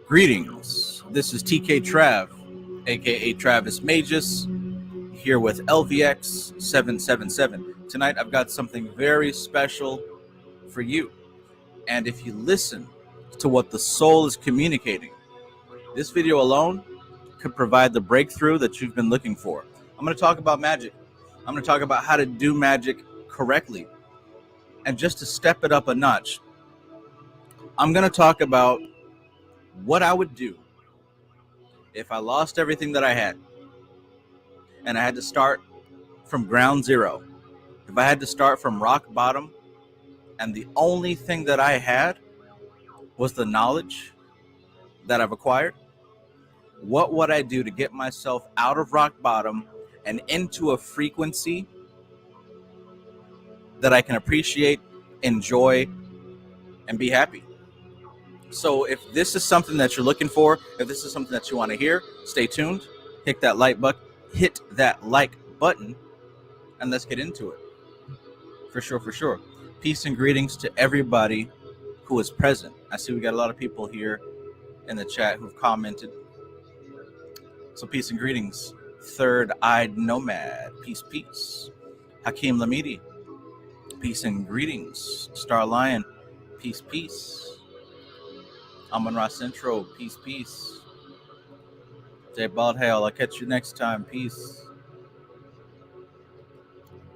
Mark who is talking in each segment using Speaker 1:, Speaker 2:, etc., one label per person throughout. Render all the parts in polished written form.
Speaker 1: Greetings. This is TK Trav, aka Travis Magus, here with LVX777. Tonight I've got something very special for you. And if you listen to what the soul is communicating, this video alone could provide the breakthrough that you've been looking for. I'm going to talk about magic. I'm going to talk about how to do magic correctly. And just to step it up a notch, I'm going to talk about what I would do if I lost everything that I had and I had to start from ground zero. If I had to start from rock bottom and the only thing that I had was the knowledge that I've acquired, what would I do to get myself out of rock bottom and into a frequency that I can appreciate, enjoy, and be happy? So if this is something that you're looking for, if this is something that you want to hear, stay tuned, hit that like button, and let's get into it. For sure. Peace and greetings to everybody who is present. I see we got a lot of people here in the chat who've commented. So peace and greetings. Third-eyed Nomad, peace. Hakeem Lamidi, peace and greetings. Star Lion, peace. Amon Ra Centro, peace. Jay Baldhale, I'll catch you next time, peace.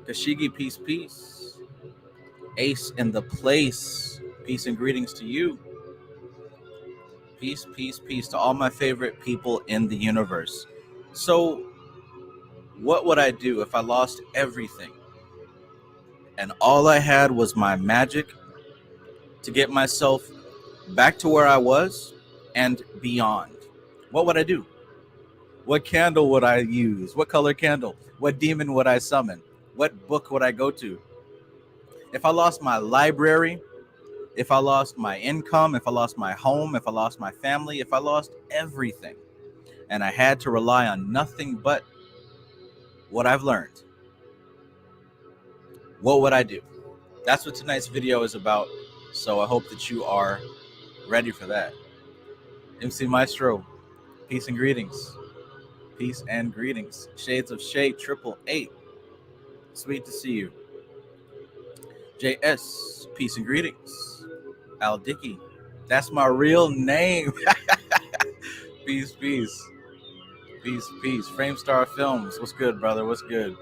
Speaker 1: Kashigi, peace. Ace in the place, peace and greetings to you. Peace to all my favorite people in the universe. So, what would I do if I lost everything and all I had was my magic to get myself back to where I was and beyond? What would I do? What candle would I use? What color candle? What demon would I summon? What book would I go to? If I lost my library, if I lost my income, if I lost my home, if I lost my family, if I lost everything, and I had to rely on nothing but what I've learned, what would I do? That's what tonight's video is about, so I hope that you are ready for that. MC Maestro, peace and greetings. Peace and greetings. Shades of Shade 888. Sweet to see you. JS, peace and greetings. Al Dickey, that's my real name. Peace. Framestar Films, what's good, brother? What's good?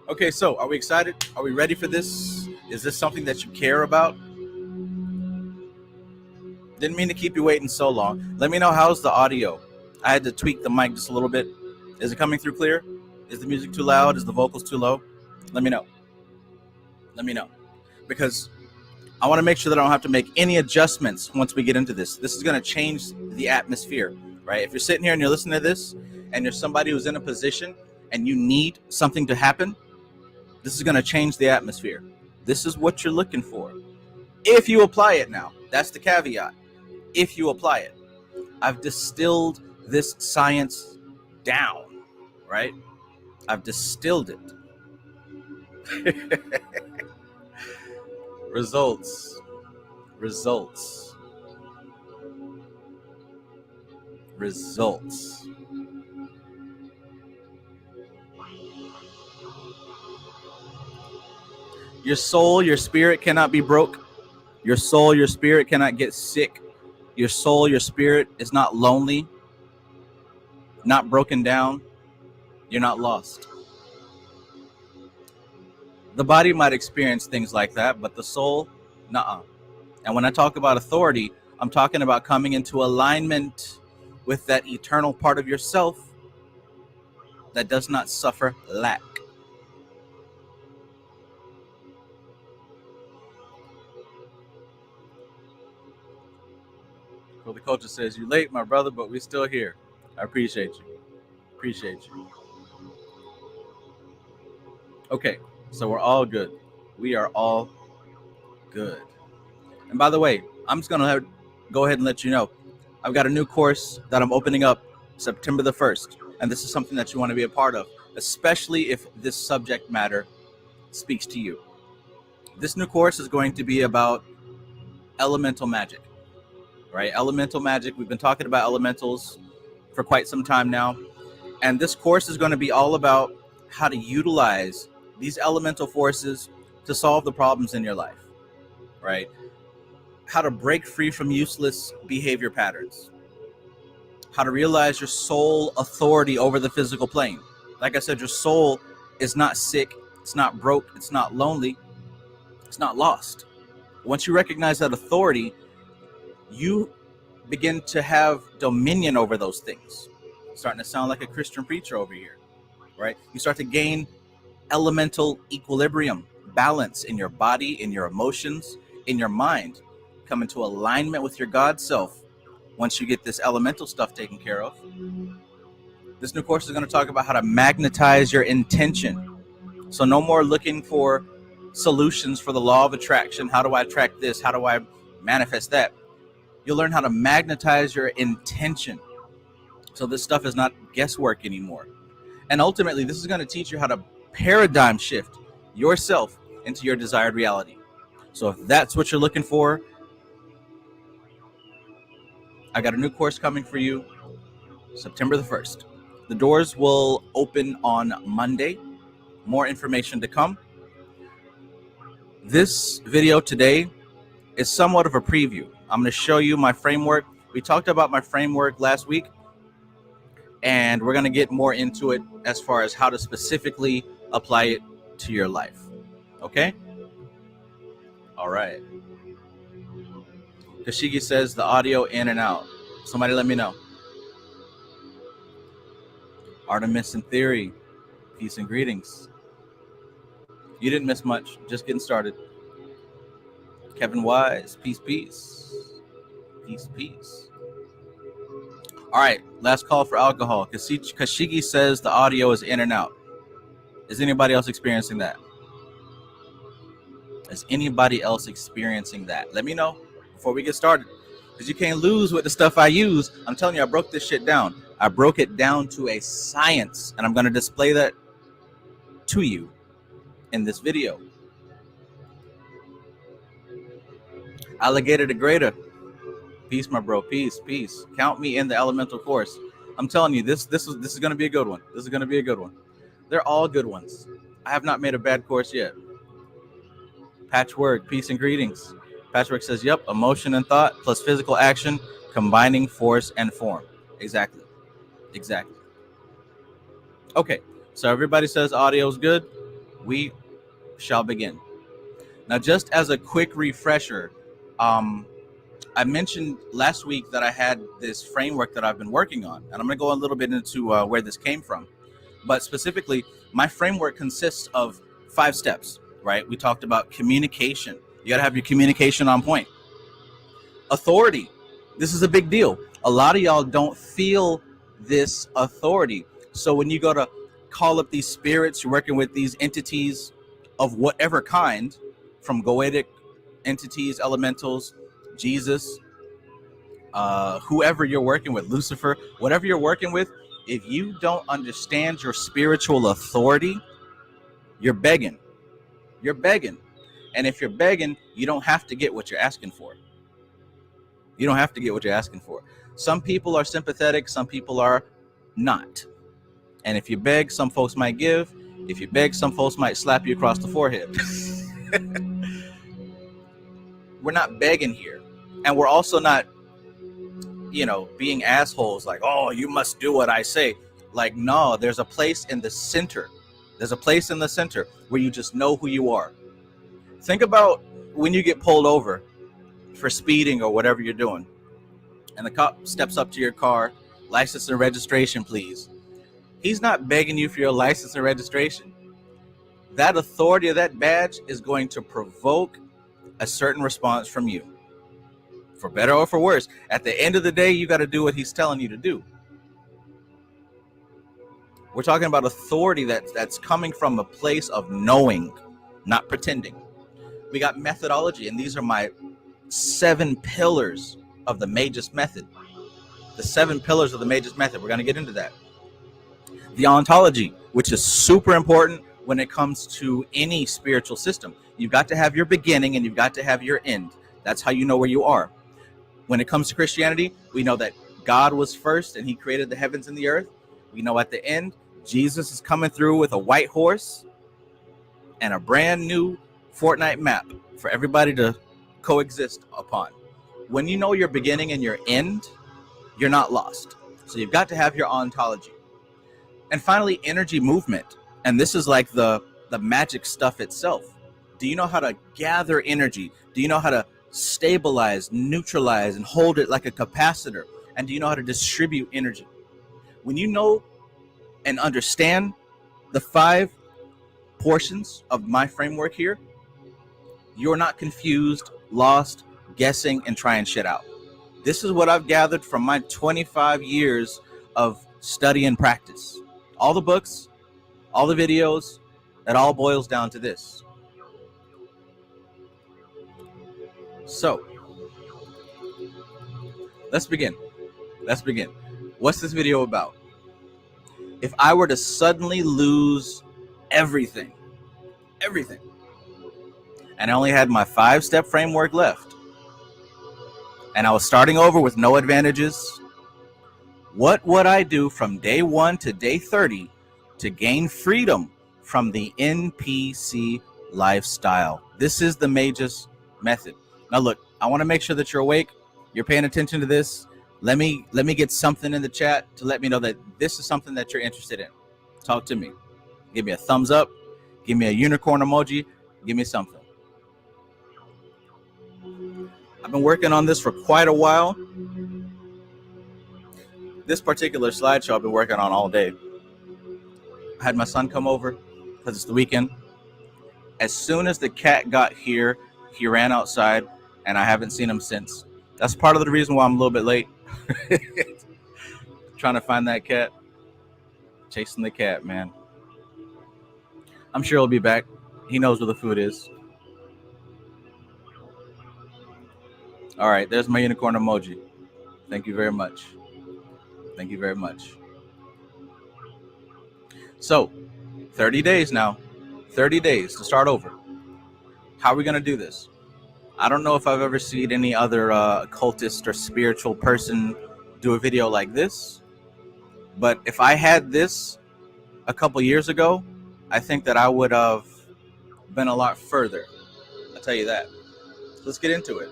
Speaker 1: Okay, so are we excited? Are we ready for this? Is this something that you care about? Didn't mean to keep you waiting so long. Let me know, how's the audio? I had to tweak the mic just a little bit. Is it coming through clear? Is the music too loud? Is the vocals too low? Let me know. Because I want to make sure that I don't have to make any adjustments once we get into this. This is going to change the atmosphere, right? If you're sitting here and you're listening to this and you're somebody who's in a position and you need something to happen, this is going to change the atmosphere. This is what you're looking for. If you apply it now, that's the caveat. If you apply it. I've distilled this science down, right? I've distilled it. Results. Your soul, your spirit cannot be broke. Your soul, your spirit cannot get sick. Your soul, your spirit is not lonely, not broken down. You're not lost. The body might experience things like that, but the soul, nuh-uh. And when I talk about authority, I'm talking about coming into alignment with that eternal part of yourself that does not suffer lack. So the culture says, "You late, my brother, but we still here." I appreciate you. Okay, so we're all good. We are all good. And by the way, I'm just going to go ahead and let you know, I've got a new course that I'm opening up September the 1st. And this is something that you want to be a part of, especially if this subject matter speaks to you. This new course is going to be about elemental magic, right? Elemental magic. We've been talking about elementals for quite some time now. And this course is going to be all about how to utilize these elemental forces to solve the problems in your life, right? How to break free from useless behavior patterns. How to realize your soul authority over the physical plane. Like I said, your soul is not sick, it's not broke, it's not lonely, it's not lost. Once you recognize that authority, you begin to have dominion over those things. Starting to sound like a Christian preacher over here, right? You start to gain elemental equilibrium, balance in your body, in your emotions, in your mind. Come into alignment with your God self once you get this elemental stuff taken care of. This new course is going to talk about how to magnetize your intention. So no more looking for solutions for the law of attraction. How do I attract this? How do I manifest that? You'll learn how to magnetize your intention. So this stuff is not guesswork anymore. And ultimately, this is going to teach you how to paradigm shift yourself into your desired reality. So if that's what you're looking for, I got a new course coming for you, September the 1st. The doors will open on Monday. More information to come. This video today is somewhat of a preview. I'm going to show you my framework. We talked about my framework last week, and we're going to get more into it as far as how to specifically apply it to your life. Okay? All right. Kashigi says the audio in and out. Somebody let me know. Artemis in theory. Peace and greetings. You didn't miss much. Just getting started. Kevin Wise. Peace, peace. Peace, peace. All right. Last call for alcohol. Kashigi says the audio is in and out. Is anybody else experiencing that? Is anybody else experiencing that? Let me know before we get started. Because you can't lose with the stuff I use. I'm telling you, I broke this shit down. I broke it down to a science. And I'm going to display that to you in this video. Alligator degrader. Peace, my bro. Peace, peace. Count me in the elemental course. I'm telling you, this is going to be a good one. This is going to be a good one. They're all good ones. I have not made a bad course yet. Patchwork. Peace and greetings. Patchwork says, yep, emotion and thought plus physical action, combining force and form. Exactly. Exactly. Okay, so everybody says audio is good. We shall begin. Now, just as a quick refresher, I mentioned last week that I had this framework that I've been working on, and I'm going to go a little bit into where this came from. But specifically, my framework consists of 5 steps, right? We talked about communication. You got to have your communication on point. Authority. This is a big deal. A lot of y'all don't feel this authority. So when you go to call up these spirits, you're working with these entities of whatever kind, from goetic entities, elementals, Jesus, whoever you're working with, Lucifer, whatever you're working with, if you don't understand your spiritual authority, you're begging. You're begging. And if you're begging, you don't have to get what you're asking for. You don't have to get what you're asking for. Some people are sympathetic, some people are not. And if you beg, some folks might give. If you beg, some folks might slap you across the forehead. We're not begging here. And we're also not, being assholes like, oh, you must do what I say. Like, no, there's a place in the center. There's a place in the center where you just know who you are. Think about when you get pulled over for speeding or whatever you're doing, and the cop steps up to your car, license and registration, please. He's not begging you for your license and registration. That authority of that badge is going to provoke a certain response from you. For better or for worse, at the end of the day, you got to do what he's telling you to do. We're talking about authority that's coming from a place of knowing, not pretending. We got methodology, and these are my 7 pillars of the Magus method. The 7 pillars of the Magus method. We're going to get into that. The ontology, which is super important when it comes to any spiritual system. You've got to have your beginning and you've got to have your end. That's how you know where you are. When it comes to Christianity, we know that God was first and he created the heavens and the earth. We know at the end, Jesus is coming through with a white horse and a brand new Fortnite map for everybody to coexist upon. When you know your beginning and your end, you're not lost. So you've got to have your ontology. And finally, energy movement. And this is like the magic stuff itself. Do you know how to gather energy? Do you know how to stabilize, neutralize, and hold it like a capacitor? And do you know how to distribute energy? When you know and understand the 5 portions of my framework here, you're not confused, lost, guessing, and trying shit out. This is what I've gathered from my 25 years of study and practice. All the books, all the videos, it all boils down to this. So, let's begin. What's this video about? If I were to suddenly lose everything, and I only had my 5-step framework left, and I was starting over with no advantages, what would I do from day 1 to day 30 to gain freedom from the NPC lifestyle? This is the Magus method. Now look, I want to make sure that you're awake, you're paying attention to this. Let me get something in the chat to let me know that this is something that you're interested in. Talk to me. Give me a thumbs up, give me a unicorn emoji, give me something. I've been working on this for quite a while. This particular slideshow I've been working on all day. I had my son come over because it's the weekend. As soon as the cat got here, he ran outside, and I haven't seen him since. That's part of the reason why I'm a little bit late. Trying to find that cat. Chasing the cat, man. I'm sure he'll be back. He knows where the food is. All right, there's my unicorn emoji. Thank you very much. Thank you very much. So, 30 days now. 30 days to start over. How are we going to do this? I don't know if I've ever seen any other occultist or spiritual person do a video like this. But if I had this a couple years ago, I think that I would have been a lot further. I'll tell you that. Let's get into it.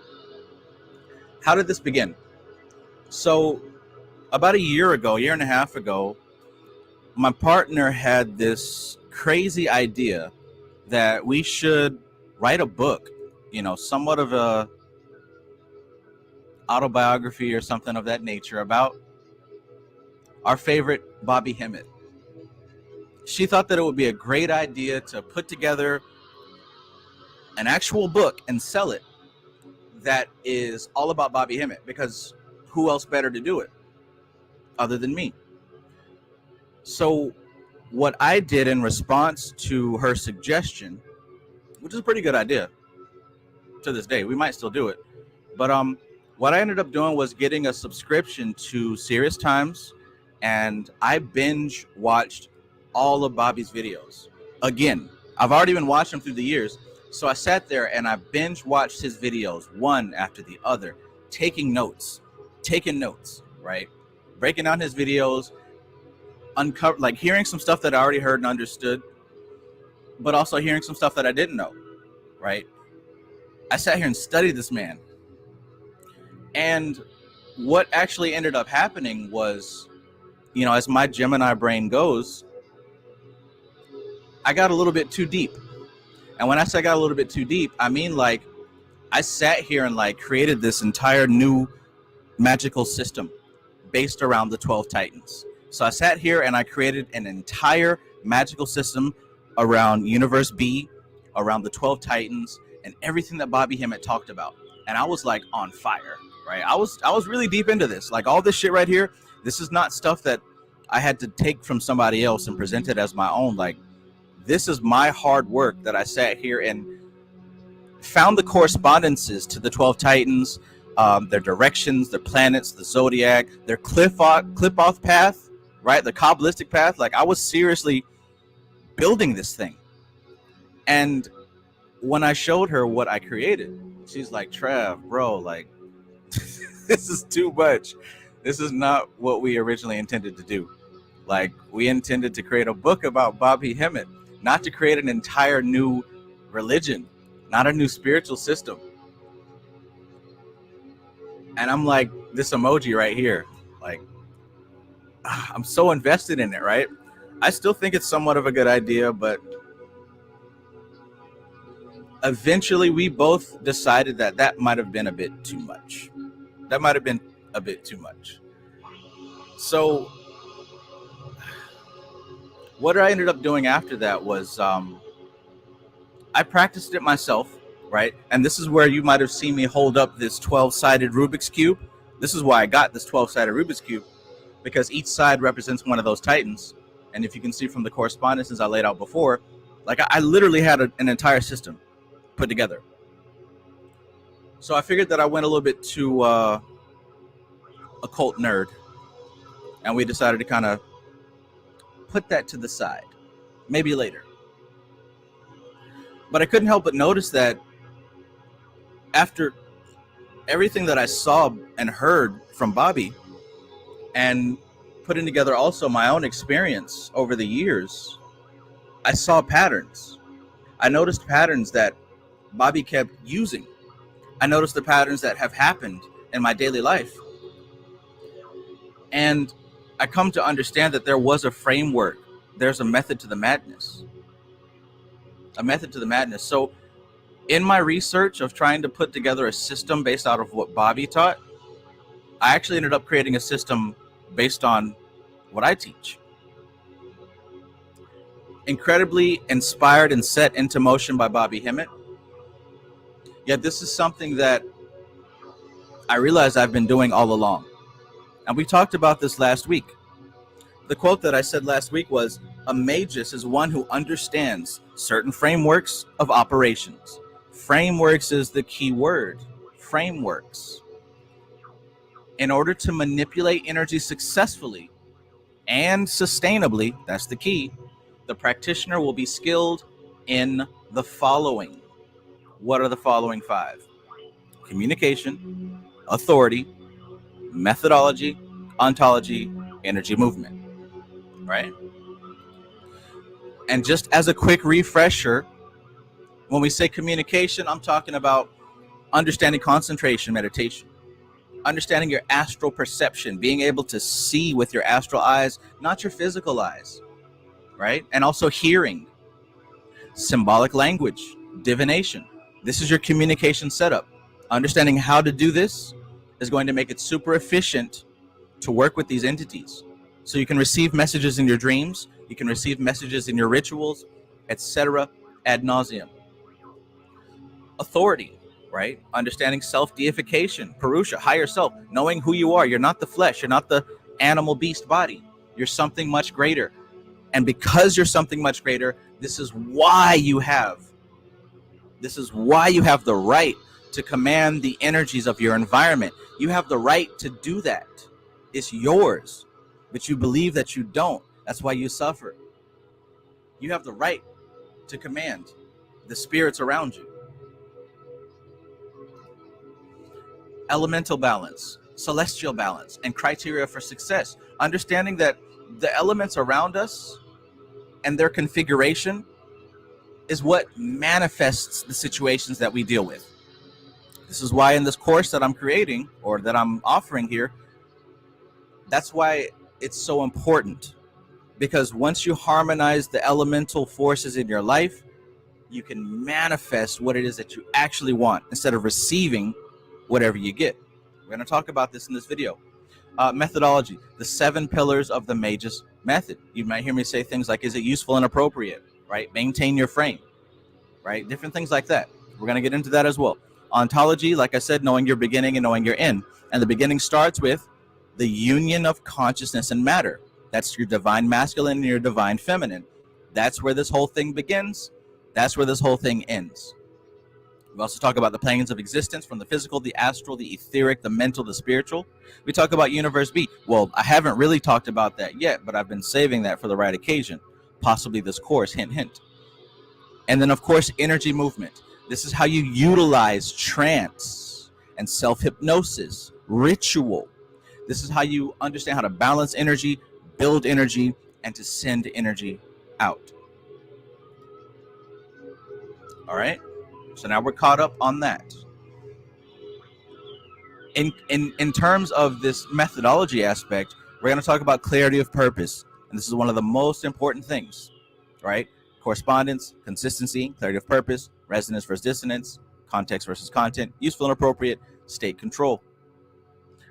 Speaker 1: How did this begin? So about a year and a half ago, my partner had this crazy idea that we should write a book, somewhat of a autobiography or something of that nature about our favorite Bobby Hemmett. She thought that it would be a great idea to put together an actual book and sell it that is all about Bobby Hemmett, because who else better to do it other than me? So what I did in response to her suggestion, which is a pretty good idea to this day, we might still do it, but what I ended up doing was getting a subscription to Serious Times, and I binge watched all of Bobby's videos. Again, I've already been watching them through the years, so I sat there and I binge watched his videos one after the other, taking notes, right? Breaking down his videos, hearing some stuff that I already heard and understood, but also hearing some stuff that I didn't know, right? I sat here and studied this man. And what actually ended up happening was, as my Gemini brain goes, I got a little bit too deep. And when I say I got a little bit too deep, I mean I sat here and created this entire new magical system based around the 12 Titans. So I sat here and I created an entire magical system around Universe B, around the 12 Titans, and everything that Bobby Hemmett talked about. And I was on fire, right? I was really deep into this. All this shit right here, this is not stuff that I had to take from somebody else and present it as my own. This is my hard work that I sat here and found the correspondences to the 12 Titans, their directions, their planets, the zodiac, their cliff-off path, right? The Kabbalistic path. I was seriously building this thing. And when I showed her what I created, she's like, Trav, bro, This is too much. This is not what we originally intended to do. Like, we intended to create a book about Bobby Hemmett, not to create an entire new religion, not a new spiritual system. And I'm like, this emoji right here, like, I'm so invested in it, right? I still think it's somewhat of a good idea, but eventually we both decided that that might have been a bit too much. That might have been a bit too much. So what I ended up doing after that was I practiced it myself, right? And this is where you might have seen me hold up this 12-sided Rubik's Cube. This is why I got this 12-sided Rubik's Cube, because each side represents one of those titans. And if you can see from the correspondences I laid out before, like, I literally had an entire system put together. So I figured that I went a little bit too occult nerd, and we decided to kind of put that to the side, maybe later. But I couldn't help but notice that after everything that I saw and heard from Bobby, and putting together also my own experience over the years, I saw patterns. I noticed patterns that Bobby kept using. I noticed the patterns that have happened in my daily life. And I come to understand that there was a framework. There's a method to the madness. A method to the madness. So in my research of trying to put together a system based out of what Bobby taught, I actually ended up creating a system based on what I teach. Incredibly inspired and set into motion by Bobby Hemmett. Yet this is something that I realized I've been doing all along. And we talked about this last week. The quote that I said last week was, "A magus is one who understands certain frameworks of operations." Frameworks is the key word. Frameworks. In order to manipulate energy successfully and sustainably, that's the key, the practitioner will be skilled in the following. What are the following 5? Communication, authority, methodology, ontology, energy movement, right? And just as a quick refresher, when we say communication, I'm talking about understanding concentration, meditation, understanding your astral perception, being able to see with your astral eyes, not your physical eyes, right? And also hearing, symbolic language, divination. This is your communication setup. Understanding how to do this is going to make it super efficient to work with these entities. So you can receive messages in your dreams, you can receive messages in your rituals, etc. ad nauseum. Authority, right? Understanding self-deification, Purusha, higher self, knowing who you are. You're not the flesh, you're not the animal beast body. You're something much greater. And because you're something much greater, this is why you have the right to command the energies of your environment. You have the right to do that. It's yours, but you believe that you don't. That's why you suffer. You have the right to command the spirits around you. Elemental balance, celestial balance, and criteria for success. Understanding that the elements around us and their configuration is what manifests the situations that we deal with. This is why in this course that I'm creating, or that I'm offering here, that's why it's so important. Because once you harmonize the elemental forces in your life, you can manifest what it is that you actually want instead of receiving whatever you get. We're going to talk about this in this video. Methodology, the 7 pillars of the Magus method. You might hear me say things like, is it useful and appropriate, right? Maintain your frame, right? Different things like that. We're going to get into that as well. Ontology, like I said, knowing your beginning and knowing your end. And the beginning starts with the union of consciousness and matter. That's your divine masculine and your divine feminine. That's where this whole thing begins. That's where this whole thing ends. We also talk about the planes of existence, from the physical, the astral, the etheric, the mental, the spiritual. We talk about universe B. Well, I haven't really talked about that yet, but I've been saving that for the right occasion. Possibly this course, hint, hint. And then, of course, energy movement. This is how you utilize trance and self-hypnosis, ritual. This is how you understand how to balance energy, build energy, and to send energy out. All right. So now we're caught up on that. In terms of this methodology aspect, we're going to talk about clarity of purpose. And this is one of the most important things, right? Correspondence, consistency, clarity of purpose, resonance versus dissonance, context versus content, useful and appropriate, state control.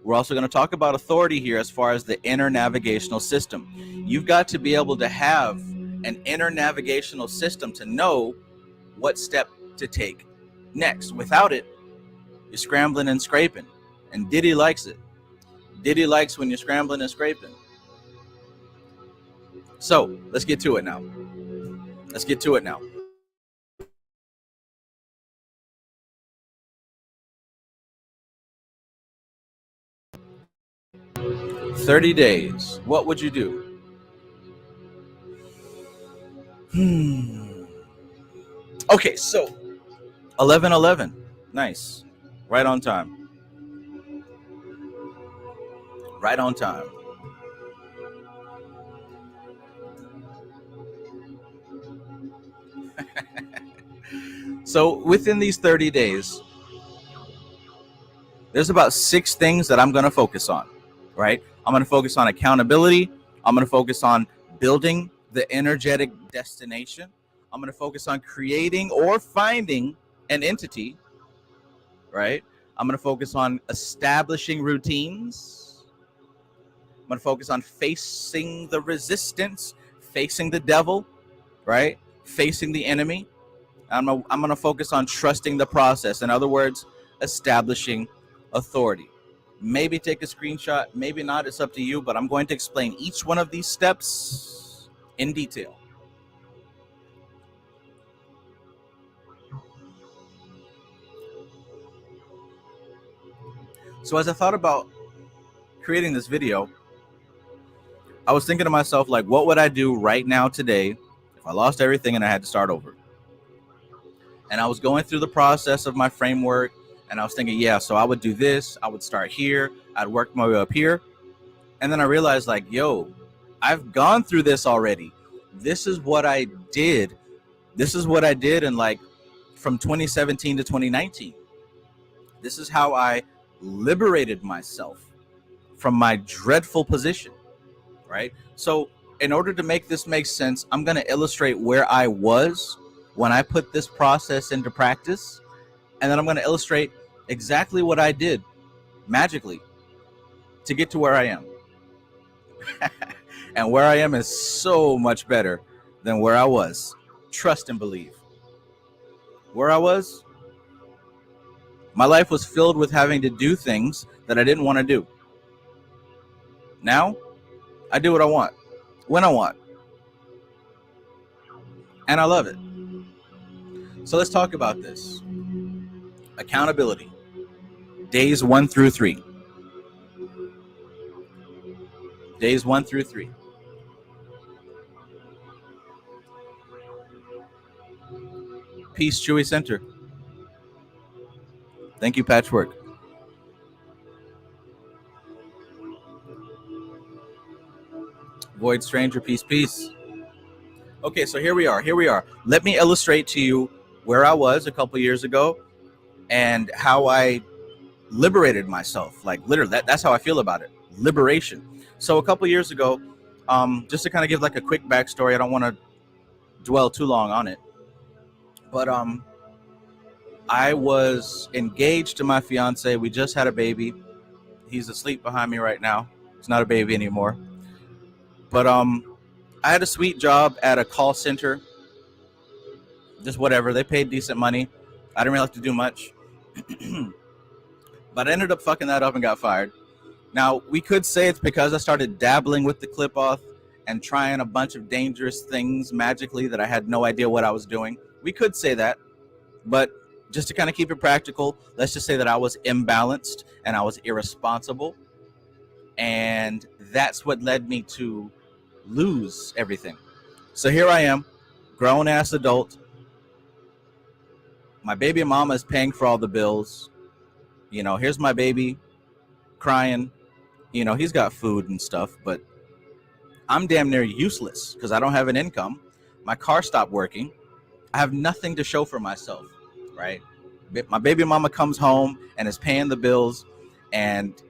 Speaker 1: We're also going to talk about authority here as far as the inner navigational system. You've got to be able to have an inner navigational system to know what step to take next. Without it, you're scrambling and scraping. And Diddy likes it. Diddy likes when you're scrambling and scraping. So let's get to it now. Let's get to it now. "30 days. What would you do?" Okay, so 11/11. Nice. Right on time. Right on time. So within these 30 days, there's about 6 things that I'm going to focus on, right? I'm going to focus on accountability. I'm going to focus on building the energetic destination. I'm going to focus on creating or finding an entity, right? I'm going to focus on establishing routines. I'm going to focus on facing the resistance, facing the devil, right? Facing the enemy. I'm going to focus on trusting the process. In other words, establishing authority. Maybe take a screenshot, maybe not, it's up to you, but I'm going to explain each one of these steps in detail. So as I thought about creating this video, I was thinking to myself, like, what would I do right now today if I lost everything and I had to start over? And I was going through the process of my framework, and I was thinking, yeah, so I would do this. I would start here. I'd work my way up here. And then I realized, like, yo, I've gone through this already. This is what I did. This is what I did in, like, from 2017 to 2019. This is how I liberated myself from my dreadful position, right? So in order to make this make sense, I'm going to illustrate where I was when I put this process into practice. And then I'm going to illustrate exactly what I did magically to get to where I am. And where I am is so much better than where I was. Trust and believe. Where I was, my life was filled with having to do things that I didn't want to do. Now, I do what I want, when I want. And I love it. So let's talk about this. Accountability. Days 1 through 3. Days 1 through 3. Peace, Chewy Center. Thank you, Patchwork. Void Stranger, peace, peace. Okay, so here we are. Here we are. Let me illustrate to you where I was a couple years ago and how I liberated myself. Like, literally, that's how I feel about it. Liberation. So a couple years ago, just to kind of give like a quick backstory, I don't want to dwell too long on it, but I was engaged to my fiance. We just had a baby. He's asleep behind me right now. It's not a baby anymore. But I had a sweet job at a call center. Just whatever. They paid decent money. I didn't really have to do much. But I ended up fucking that up and got fired. Now, we could say it's because I started dabbling with the clip-off and trying a bunch of dangerous things magically that I had no idea what I was doing. We could say that. But just to kind of keep it practical, let's just say that I was imbalanced and I was irresponsible. And that's what led me to lose everything. So here I am, grown-ass adult. My baby mama is paying for all the bills. Here's my baby crying. He's got food and stuff, but I'm damn near useless because I don't have an income. My car stopped working. I have nothing to show for myself, right? My baby mama comes home and is paying the bills, and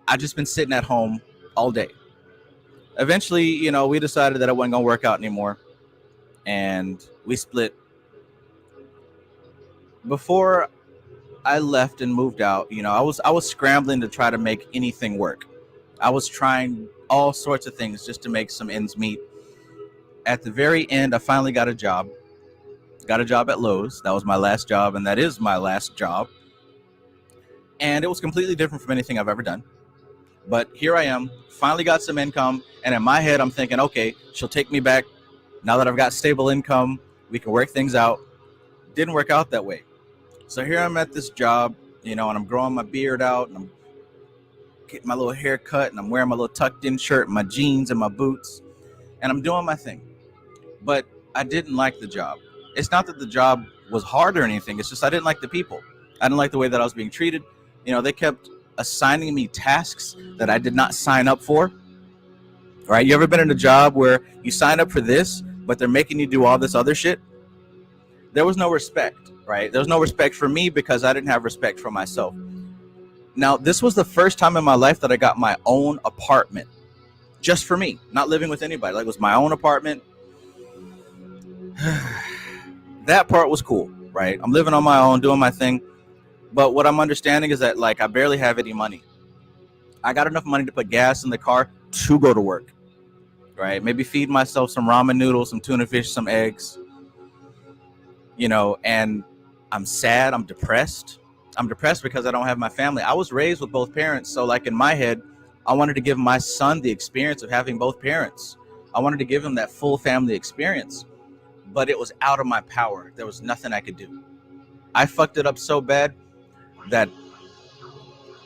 Speaker 1: I've just been sitting at home all day. Eventually, we decided that it wasn't going to work out anymore, and we split. Before I left and moved out, I was scrambling to try to make anything work. I was trying all sorts of things just to make some ends meet. At the very end, I finally got a job. Got a job at Lowe's. That was my last job, and that is my last job. And it was completely different from anything I've ever done. But here I am, finally got some income, and in my head I'm thinking, okay, she'll take me back. Now that I've got stable income, we can work things out. Didn't work out that way. So here I'm at this job, and I'm growing my beard out, and I'm getting my little haircut, and I'm wearing my little tucked in shirt, my jeans and my boots, and I'm doing my thing. But I didn't like the job. It's not that the job was hard or anything. It's just I didn't like the people. I didn't like the way that I was being treated. They kept assigning me tasks that I did not sign up for. Right? You ever been in a job where you sign up for this, but they're making you do all this other shit? There was no respect, right? There was no respect for me because I didn't have respect for myself. Now, this was the first time in my life that I got my own apartment. Just for me, not living with anybody. Like, it was my own apartment. That part was cool, right? I'm living on my own, doing my thing. But what I'm understanding is that, like, I barely have any money. I got enough money to put gas in the car to go to work, right? Maybe feed myself some ramen noodles, some tuna fish, some eggs, and I'm sad. I'm depressed. I'm depressed because I don't have my family. I was raised with both parents. So, like, in my head, I wanted to give my son the experience of having both parents. I wanted to give him that full family experience. But it was out of my power. There was nothing I could do. I fucked it up so bad that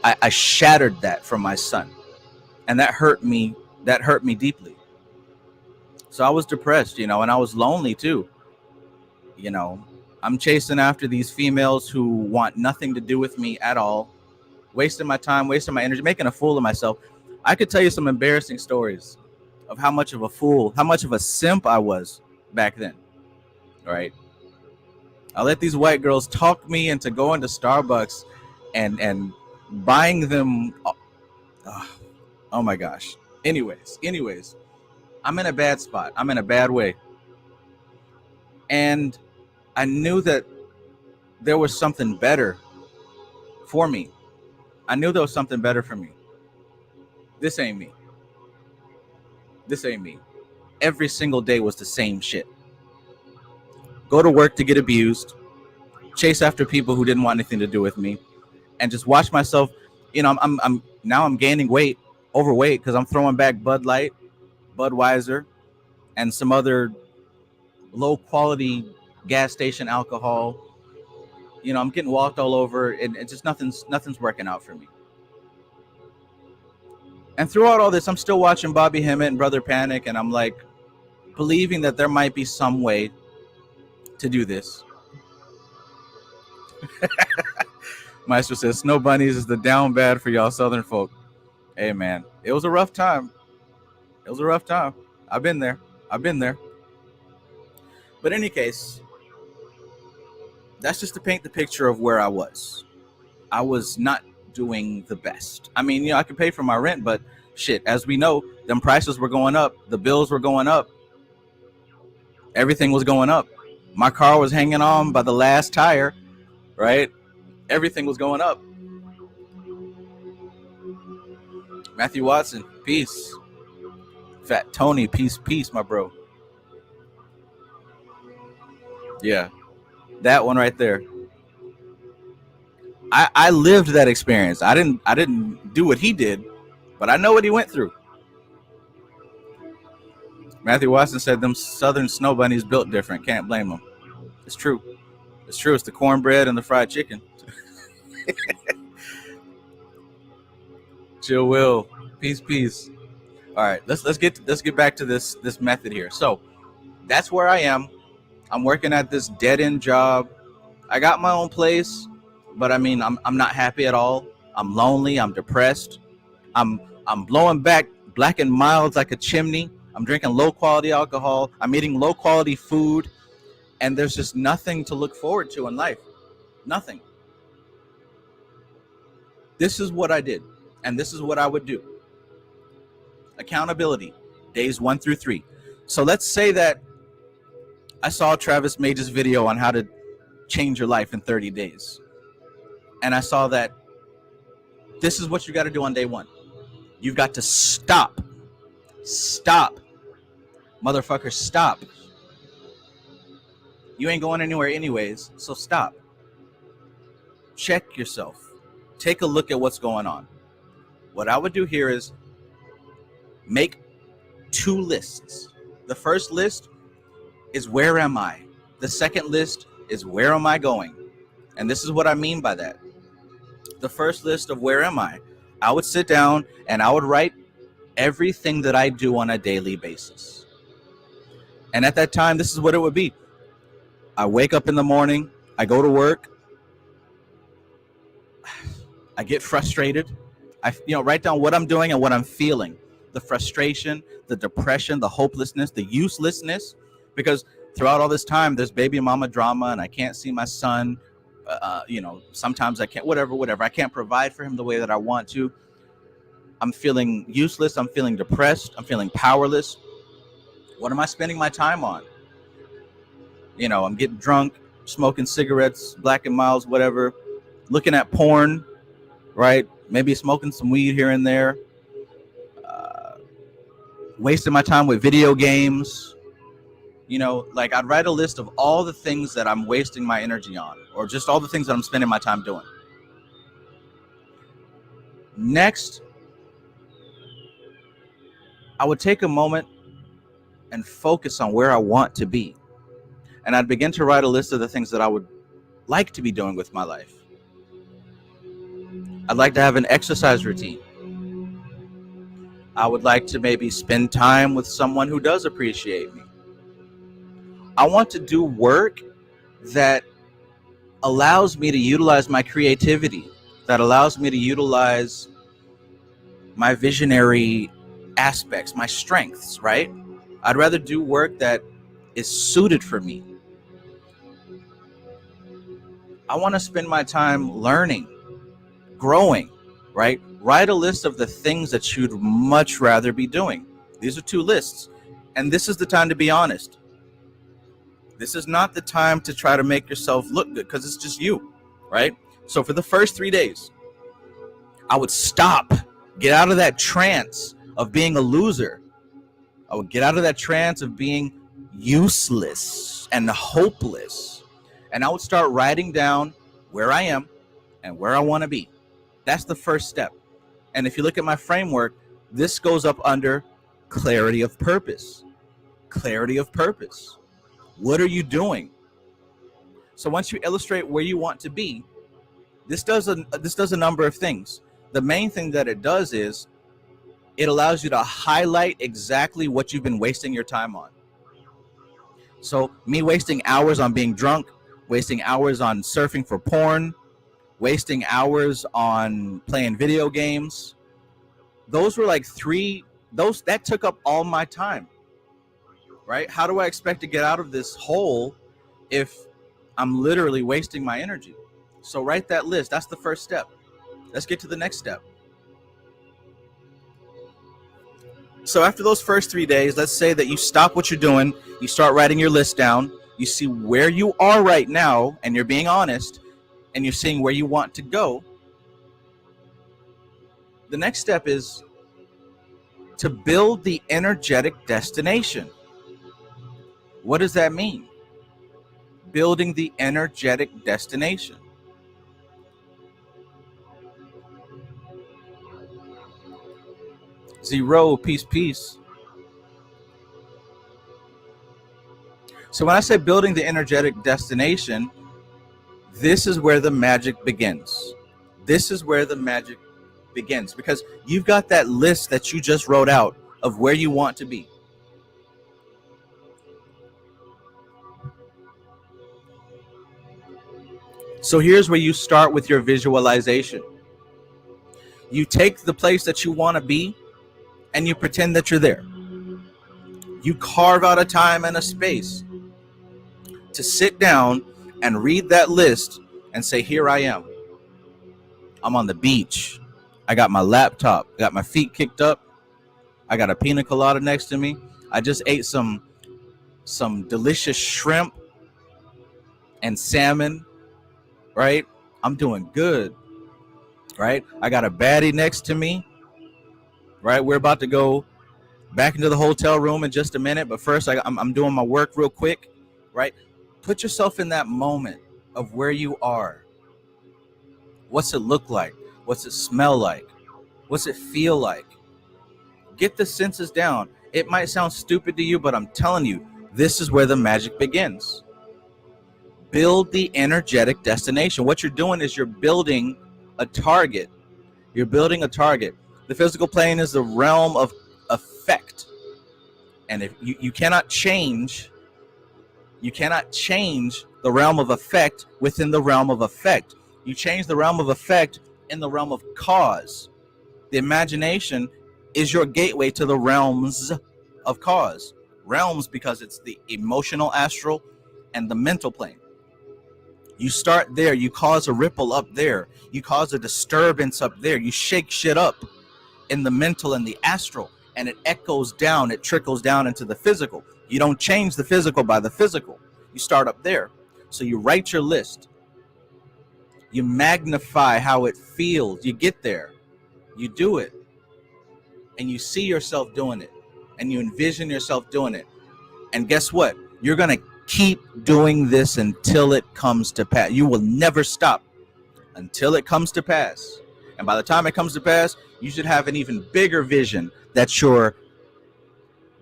Speaker 1: I shattered that from my son. And that hurt me. That hurt me deeply. So I was depressed, and I was lonely too. I'm chasing after these females who want nothing to do with me at all. Wasting my time, wasting my energy, making a fool of myself. I could tell you some embarrassing stories of how much of a fool, how much of a simp I was back then. Right? I let these white girls talk me into going to Starbucks and buying them. Oh my gosh. Anyways, I'm in a bad spot. I'm in a bad way. And I knew that there was something better for me. I knew there was something better for me. This ain't me. This ain't me. Every single day was the same shit. Go to work to get abused, chase after people who didn't want anything to do with me, and just watch myself. I'm gaining weight, overweight, because I'm throwing back Bud Light, Budweiser, and some other low quality gas station alcohol. I'm getting walked all over, and it's just nothing's working out for me. And throughout all this, I'm still watching Bobby Hemmett and Brother Panic, and I'm like believing that there might be some way to do this. Maestro says snow bunnies is the down bad for y'all southern folk. Hey man, it was a rough time. I've been there. But in any case, that's just to paint the picture of where I was. I was not doing the best. I mean, I could pay for my rent, but shit, as we know, them prices were going up. The bills were going up. Everything was going up. My car was hanging on by the last tire, right? Everything was going up. Matthew Watson, peace. Fat Tony, peace, my bro. Yeah, that one right there. I lived that experience. I didn't do what he did, but I know what he went through. Matthew Watson said them southern snow bunnies built different. Can't blame them. It's true. It's the cornbread and the fried chicken. Chill will. Peace. All right, let's get back to this method here. So that's where I am. I'm working at this dead end job. I got my own place, but I mean, I'm not happy at all. I'm lonely. I'm depressed. I'm blowing back black and milds like a chimney. I'm drinking low quality alcohol. I'm eating low quality food, and there's just nothing to look forward to in life. Nothing. This is what I did, and this is what I would do. Accountability, days 1 through 3. So let's say that I saw Travis Mage's video on how to change your life in 30 days. And I saw that this is what you got to do on day 1. You've got to stop. Stop. Motherfucker, stop. You ain't going anywhere anyways, so stop. Check yourself. Take a look at what's going on. What I would do here is make 2 lists. The first list is where am I? The second list is where am I going? And this is what I mean by that. The first list of where am I would sit down and I would write everything that I do on a daily basis. And at that time, this is what it would be. I wake up in the morning, I go to work, I get frustrated. I write down what I'm doing and what I'm feeling. The frustration, the depression, the hopelessness, the uselessness. Because throughout all this time, there's baby mama drama and I can't see my son. Sometimes I can't, whatever. I can't provide for him the way that I want to. I'm feeling useless. I'm feeling depressed. I'm feeling powerless. What am I spending my time on? I'm getting drunk, smoking cigarettes, black and milds, whatever, looking at porn, right? Maybe smoking some weed here and there, wasting my time with video games. I'd write a list of all the things that I'm wasting my energy on, or just all the things that I'm spending my time doing. Next, I would take a moment and focus on where I want to be. And I'd begin to write a list of the things that I would like to be doing with my life. I'd like to have an exercise routine. I would like to maybe spend time with someone who does appreciate me. I want to do work that allows me to utilize my creativity, that allows me to utilize my visionary aspects, my strengths, right? I'd rather do work that is suited for me. I want to spend my time learning, growing, right? Write a list of the things that you'd much rather be doing. These are 2 lists. And this is the time to be honest. This is not the time to try to make yourself look good because it's just you, right? So for the first 3 days, I would stop, get out of that trance of being a loser. I would get out of that trance of being useless and hopeless. And I would start writing down where I am and where I want to be. That's the first step. And if you look at my framework, this goes up under clarity of purpose. Clarity of purpose. What are you doing? So once you illustrate where you want to be, this does a number of things. The main thing that it does is it allows you to highlight exactly what you've been wasting your time on. So me wasting hours on being drunk, wasting hours on surfing for porn, wasting hours on playing video games. Those were like that took up all my time, right? How do I expect to get out of this hole if I'm literally wasting my energy? So write that list. That's the first step. Let's get to the next step. So after those first 3 days, let's say that you stop what you're doing, you start writing your list down, you see where you are right now, and you're being honest, and you're seeing where you want to go. The next step is to build the energetic destination. What does that mean? Building the energetic destination. Zero, peace. So when I say building the energetic destination, this is where the magic begins. This is where the magic begins because you've got that list that you just wrote out of where you want to be. So here's where you start with your visualization. You take the place that you want to be and you pretend that you're there. You carve out a time and a space to sit down and read that list and say, here I am. I'm on the beach. I got my laptop, got my feet kicked up. I got a pina colada next to me. I just ate some delicious shrimp and salmon, right? I'm doing good, right? I got a baddie next to me, right? We're about to go back into the hotel room in just a minute, but first I'm doing my work real quick, right? Put yourself in that moment of where you are. What's it look like? What's it smell like? What's it feel like? Get the senses down. It might sound stupid to you, but I'm telling you, this is where the magic begins. Build the energetic destination. What you're doing is you're building a target. You're building a target. The physical plane is the realm of effect. And if you cannot change the realm of effect within the realm of effect. You change the realm of effect in the realm of cause. The imagination is your gateway to the realms of cause. Realms because it's the emotional astral and the mental plane. You start there, you cause a ripple up there, you cause a disturbance up there, you shake shit up in the mental and the astral, and it echoes down, it trickles down into the physical. You don't change the physical by the physical. You start up there. So you write your list. You magnify how it feels. You get there. You do it. And you see yourself doing it. And you envision yourself doing it. And guess what? You're going to keep doing this until it comes to pass. You will never stop until it comes to pass. And by the time it comes to pass, you should have an even bigger vision that you're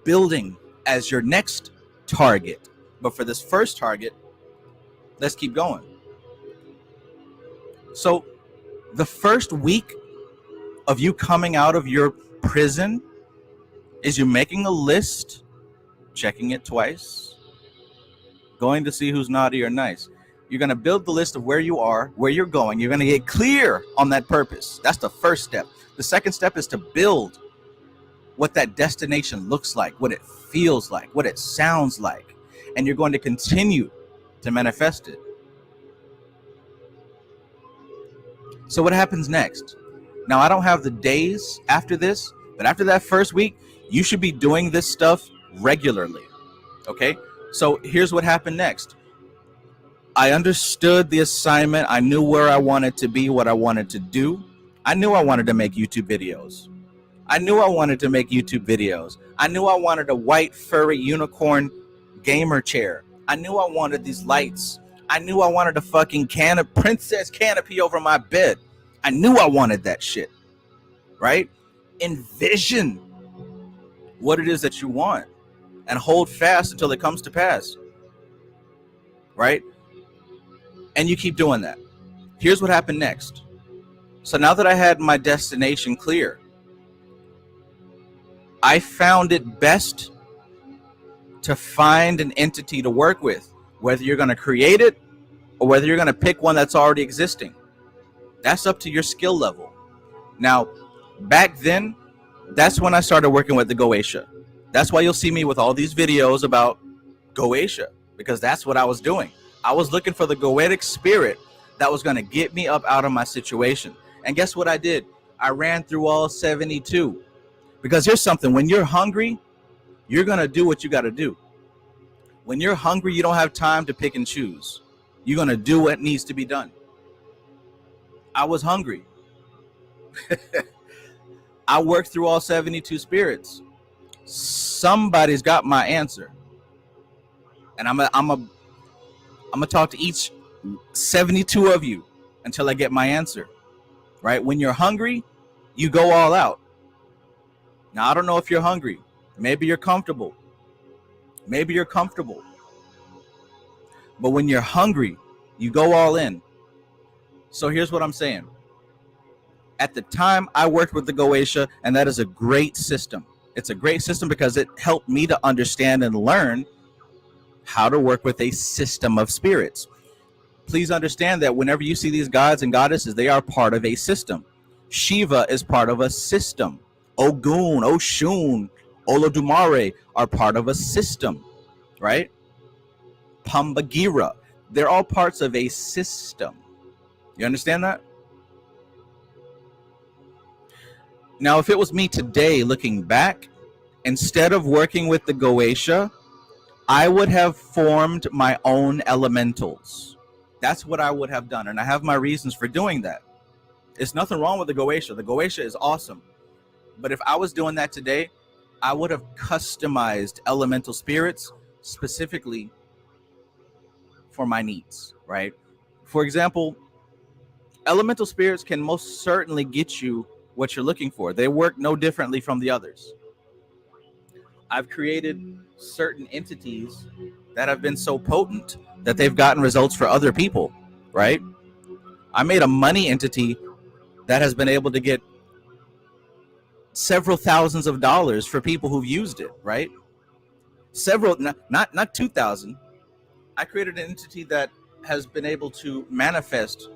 Speaker 1: building as your next target. But for this first target, let's keep going. So the first week of you coming out of your prison is you making a list, checking it twice, going to see who's naughty or nice. You're going to build the list of where you are, where you're going. You're going to get clear on that purpose. That's the first step. The second step is to build what that destination looks like, what it feels like, what it sounds like. And you're going to continue to manifest it. So what happens next? Now, I don't have the days after this, but after that first week, you should be doing this stuff regularly. Okay? So here's what happened next. I understood the assignment. I knew where I wanted to be, what I wanted to do. I knew I wanted to make YouTube videos. I knew I wanted to make YouTube videos. I knew I wanted a white furry unicorn gamer chair. I knew I wanted these lights. I knew I wanted a fucking princess canopy over my bed. I knew I wanted that shit, right? Envision what it is that you want and hold fast until it comes to pass, right? And you keep doing that. Here's what happened next. So now that I had my destination clear, I found it best to find an entity to work with, whether you're going to create it or whether you're going to pick one that's already existing. That's up to your skill level. Now, back then, that's when I started working with the Goetia. That's why you'll see me with all these videos about Goetia, because that's what I was doing. I was looking for the Goetic spirit that was going to get me up out of my situation. And guess what I did? I ran through all 72. Because here's something, when you're hungry, you're going to do what you got to do. When you're hungry, you don't have time to pick and choose. You're going to do what needs to be done. I was hungry. I worked through all 72 spirits. Somebody's got my answer. And I'm gonna talk to each 72 of you until I get my answer. Right? When you're hungry, you go all out. Now, I don't know if you're hungry. Maybe you're comfortable. Maybe you're comfortable. But when you're hungry, you go all in. So here's what I'm saying. At the time, I worked with the Goetia, and that is a great system. It's a great system because it helped me to understand and learn how to work with a system of spirits. Please understand that whenever you see these gods and goddesses, they are part of a system. Shiva is part of a system. Ogun, Oshun, Olodumare are part of a system, right? Pambagira, they're all parts of a system. You understand that? Now, if it was me today looking back, instead of working with the Goetia, I would have formed my own elementals. That's what I would have done. And I have my reasons for doing that. There's nothing wrong with the Goetia. The Goetia is awesome. But if I was doing that today, I would have customized elemental spirits specifically for my needs, right? For example, elemental spirits can most certainly get you what you're looking for. They work no differently from the others. I've created certain entities that have been so potent that they've gotten results for other people, right? I made a money entity that has been able to get several thousands of dollars for people who've used it, right? Several, not 2,000. I created an entity that has been able to manifest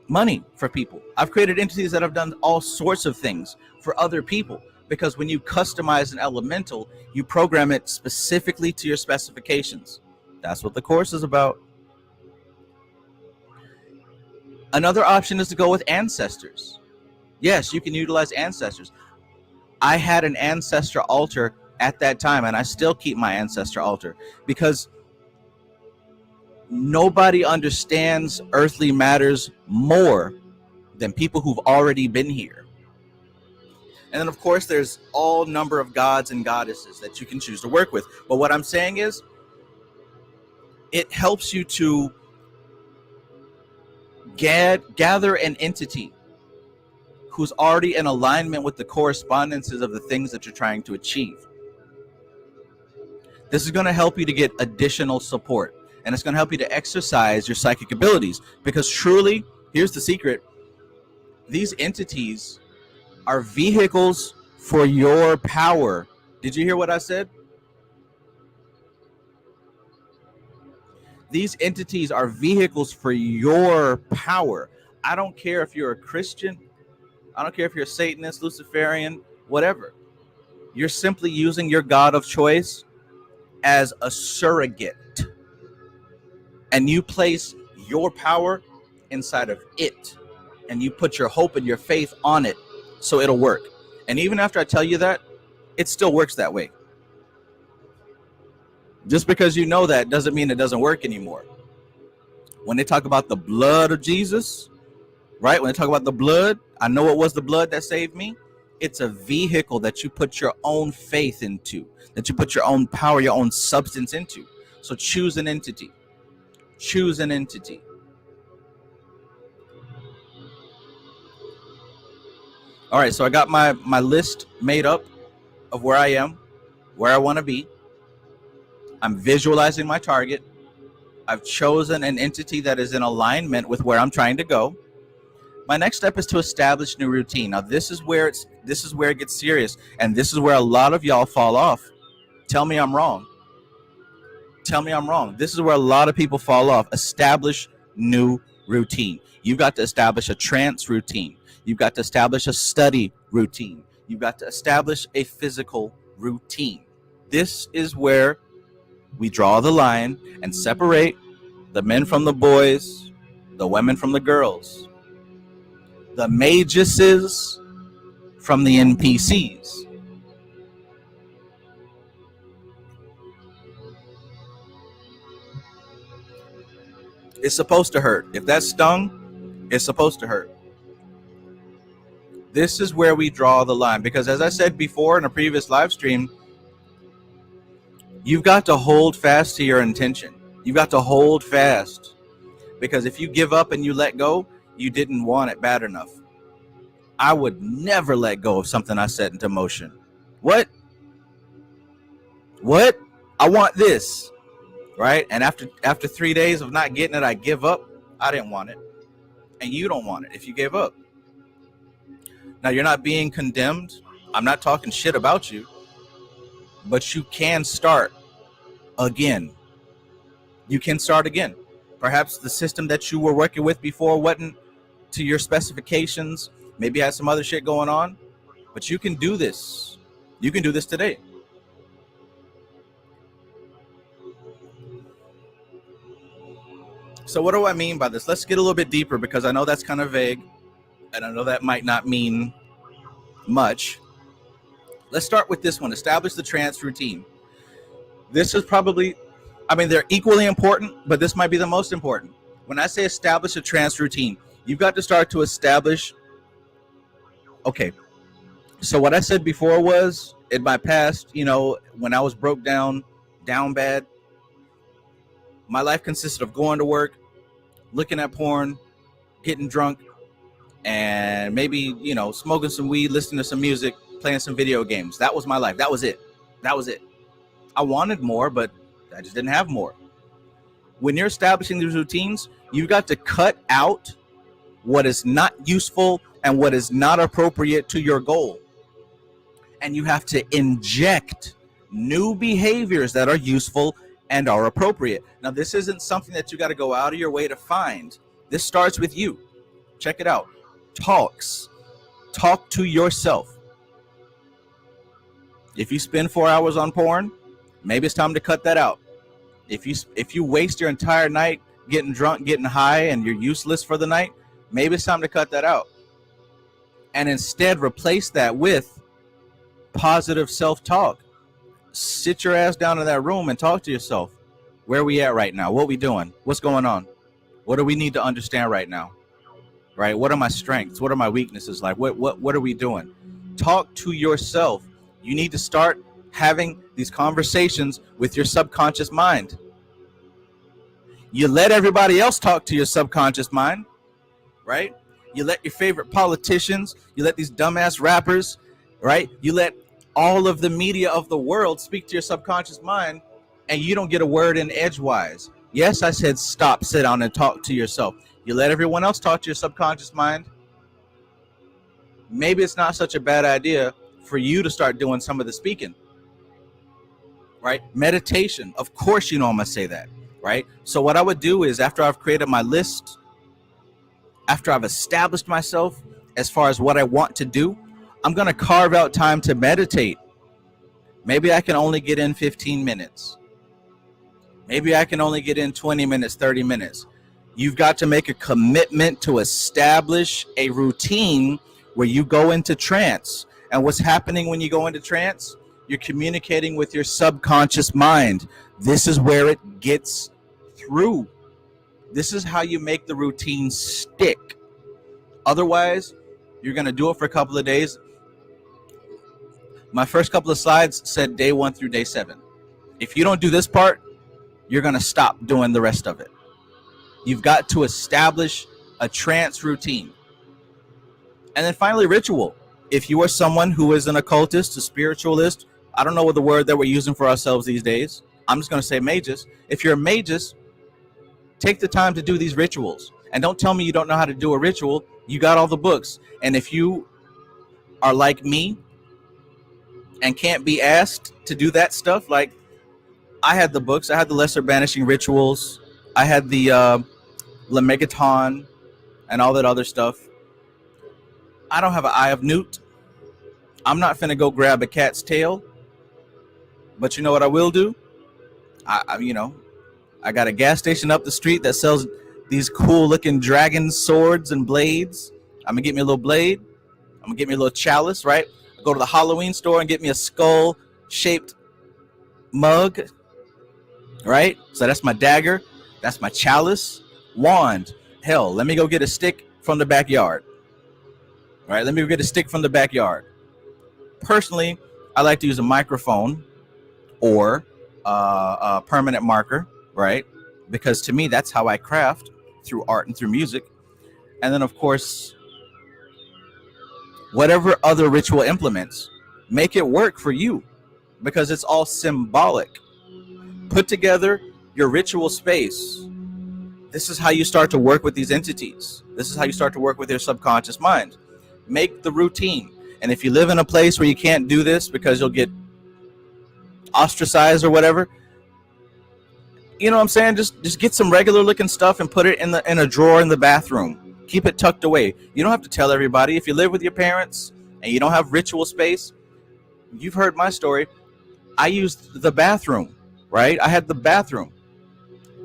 Speaker 1: money for people. I've created entities that have done all sorts of things for other people, because when you customize an elemental, you program it specifically to your specifications. That's what the course is about. Another option is to go with ancestors. Yes, you can utilize ancestors. I had an ancestor altar at that time, and I still keep my ancestor altar, because nobody understands earthly matters more than people who've already been here. And then, of course, there's all number of gods and goddesses that you can choose to work with. But what I'm saying is, it helps you to gather an entity who's already in alignment with the correspondences of the things that you're trying to achieve. This is going to help you to get additional support, and it's going to help you to exercise your psychic abilities, because truly, here's the secret, these entities are vehicles for your power. Did you hear what I said? These entities are vehicles for your power. I don't care if you're a Christian. I don't care if you're a Satanist, Luciferian, whatever. You're simply using your God of choice as a surrogate. And you place your power inside of it. And you put your hope and your faith on it, so it'll work. And even after I tell you that, it still works that way. Just because you know that doesn't mean it doesn't work anymore. When they talk about the blood of Jesus, right? When they talk about the blood, I know it was the blood that saved me. It's a vehicle that you put your own faith into, that you put your own power, your own substance into. So choose an entity. Choose an entity. All right, so I got my list made up of where I am, where I want to be. I'm visualizing my target. I've chosen an entity that is in alignment with where I'm trying to go. My next step is to establish new routine. Now, this is where it gets serious, and this is where a lot of y'all fall off. Tell me I'm wrong. Tell me I'm wrong. This is where a lot of people fall off. Establish new routine. You've got to establish a trance routine. You've got to establish a study routine. You've got to establish a physical routine. This is where we draw the line and separate the men from the boys, the women from the girls, the maguses from the NPCs. It's supposed to hurt. If that stung, it's supposed to hurt. This is where we draw the line, because as I said before in a previous live stream, you've got to hold fast to your intention. You've got to hold fast, because if you give up and you let go, you didn't want it bad enough. I would never let go of something I set into motion. What? I want this, right? And after 3 days of not getting it, I give up. I didn't want it, and you don't want it if you gave up. Now, you're not being condemned. I'm not talking shit about you, but you can start again. You can start again. Perhaps the system that you were working with before wasn't to your specifications. Maybe you had some other shit going on, but you can do this. You can do this today. So what do I mean by this? Let's get a little bit deeper, because I know that's kind of vague and I know that might not mean much. Let's start with this one. Establish the trance routine. This is probably, I mean, they're equally important, but this might be the most important. When I say establish a trance routine, you've got to start to establish, okay, so what I said before was, in my past, you know, when I was broke down bad, my life consisted of going to work, looking at porn, getting drunk, and maybe, you know, smoking some weed, listening to some music, playing some video games. That was my life. That was it. That was it. I wanted more, but I just didn't have more. When you're establishing these routines, you've got to cut out what is not useful and what is not appropriate to your goal. And you have to inject new behaviors that are useful and are appropriate. Now, this isn't something that you got to go out of your way to find. This starts with you. Check it out. Talk to yourself. If you spend 4 hours on porn, maybe it's time to cut that out. If you waste your entire night getting drunk, getting high, and you're useless for the night, maybe it's time to cut that out. And instead replace that with positive self-talk. Sit your ass down in that room and talk to yourself. Where are we at right now? What are we doing? What's going on? What do we need to understand right now? Right? What are my strengths? What are my weaknesses? Like, what are we doing? Talk to yourself. You need to start having these conversations with your subconscious mind. You let everybody else talk to your subconscious mind, right? You let your favorite politicians, you let these dumbass rappers, right? You let all of the media of the world speak to your subconscious mind, and you don't get a word in edgewise. Yes, I said stop, sit down, and talk to yourself. You let everyone else talk to your subconscious mind. Maybe it's not such a bad idea for you to start doing some of the speaking, right? Meditation. Of course, you know I'm gonna say that, right? So what I would do is, after I've created my list, after I've established myself as far as what I want to do, I'm gonna carve out time to meditate. Maybe I can only get in 15 minutes. Maybe I can only get in 20 minutes, 30 minutes. You've got to make a commitment to establish a routine where you go into trance. And what's happening when you go into trance? You're communicating with your subconscious mind. This is where it gets through. This is how you make the routine stick. Otherwise, you're going to do it for a couple of days. My first couple of slides said day 1 through day 7. If you don't do this part, you're going to stop doing the rest of it. You've got to establish a trance routine. And then finally, ritual. If you are someone who is an occultist, a spiritualist, I don't know what the word that we're using for ourselves these days. I'm just going to say magus. If you're a magus, take the time to do these rituals. And don't tell me you don't know how to do a ritual. You got all the books. And if you are like me and can't be asked to do that stuff, like I had the books, I had the lesser banishing rituals, I had the Lemegaton and all that other stuff. I don't have an eye of Newt. I'm not finna go grab a cat's tail. But you know what I will do? I got a gas station up the street that sells these cool looking dragon swords and blades. I'm gonna get me a little blade. I'm gonna get me a little chalice, right? Go to the Halloween store and get me a skull shaped mug, right? So that's my dagger. That's my chalice. Wand. Hell, let me go get a stick from the backyard. Right? Let me go get a stick from the backyard. Personally, I like to use a microphone or a permanent marker, right? Because to me, that's how I craft, through art and through music. And then, of course, whatever other ritual implements, make it work for you, because it's all symbolic. Put together your ritual space. This is how you start to work with these entities. This is how you start to work with your subconscious mind. Make the routine. And if you live in a place where you can't do this because you'll get ostracized or whatever, You know what I'm saying? Just get some regular looking stuff and put it in a drawer in the bathroom. Keep it tucked away. You don't have to tell everybody. If you live with your parents and you don't have ritual space, you've heard my story. I used the bathroom, right? I had the bathroom.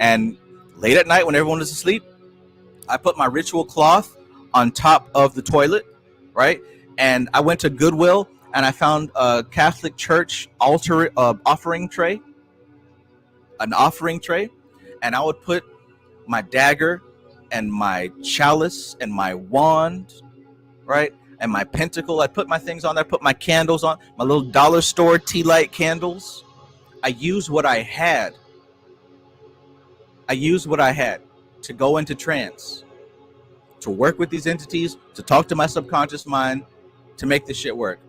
Speaker 1: And late at night when everyone was asleep, I put my ritual cloth on top of the toilet, right? And I went to Goodwill and I found a Catholic church altar offering tray, and I would put my dagger and my chalice and my wand, right? And my pentacle. I'd put my things on there, put my candles on, my little dollar store tea light candles. I used what I had. To go into trance, to work with these entities, to talk to my subconscious mind, to make this shit work.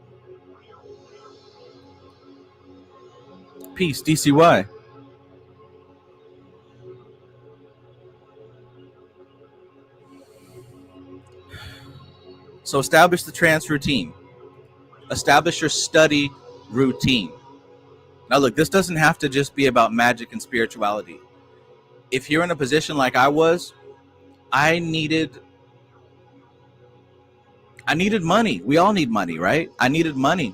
Speaker 1: Peace, DCY. So establish the trance routine. Establish your study routine. Now look, this doesn't have to just be about magic and spirituality. If you're in a position like I was, I needed money. We all need money, right? I needed money,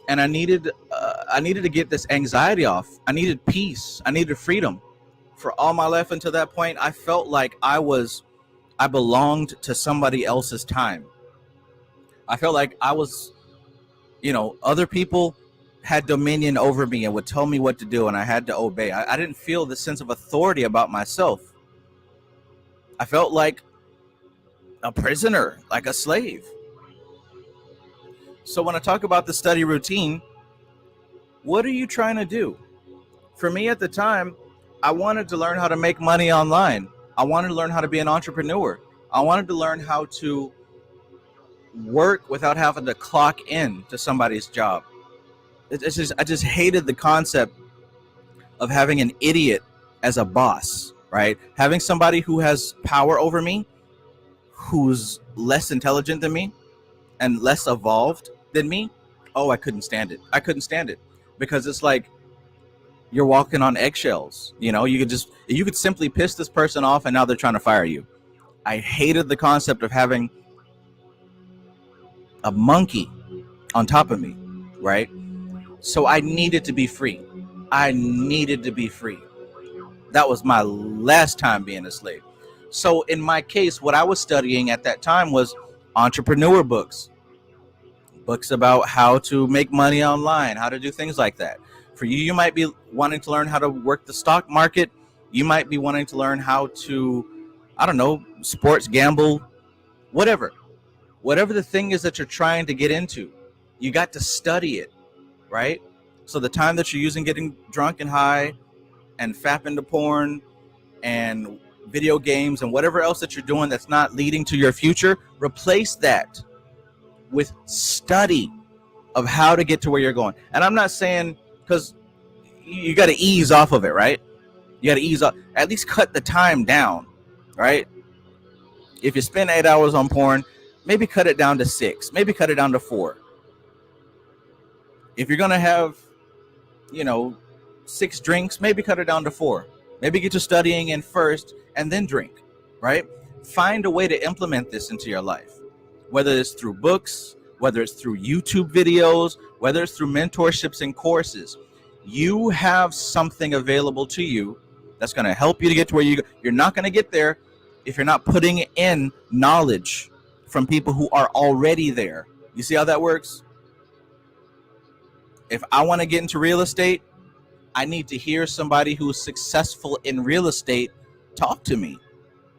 Speaker 1: and I needed to get this anxiety off. I needed peace. I needed freedom. For all my life until that point, I felt like I belonged to somebody else's time. I felt like I was, other people had dominion over me and would tell me what to do, and I had to obey. I didn't feel the sense of authority about myself. I felt like a prisoner, like a slave. So when I talk about the study routine, what are you trying to do? For me at the time, I wanted to learn how to make money online. I wanted to learn how to be an entrepreneur. I wanted to learn how to work without having to clock in to somebody's job. I just hated the concept of having an idiot as a boss, right? Having somebody who has power over me, who's less intelligent than me and less evolved than me. Oh, I couldn't stand it because it's like you're walking on eggshells. You could simply piss this person off and now they're trying to fire you. I hated the concept of having a monkey on top of me, right? So I needed to be free. That was my last time being a slave. So in my case, what I was studying at that time was entrepreneur books about how to make money online, how to do things like that. For you, you might be wanting to learn how to work the stock market. You might be wanting to learn how to, sports, gamble, whatever the thing is that you're trying to get into. You got to study it, right? So the time that you're using getting drunk and high and fapping to porn and video games and whatever else that you're doing that's not leading to your future, replace that with study of how to get to where you're going. And I'm not saying, because you got to ease off of it, right? You got to ease up, at least cut the time down, right? If you spend 8 hours on porn, maybe cut it down to 6, maybe cut it down to 4. If you're going to have, 6 drinks, maybe cut it down to 4. Maybe get your studying in first and then drink, right? Find a way to implement this into your life, whether it's through books, whether it's through YouTube videos, whether it's through mentorships and courses. You have something available to you that's going to help you to get to where you're not going to get there if you're not putting in knowledge from people who are already there. You see how that works? If I want to get into real estate, I need to hear somebody who's successful in real estate talk to me.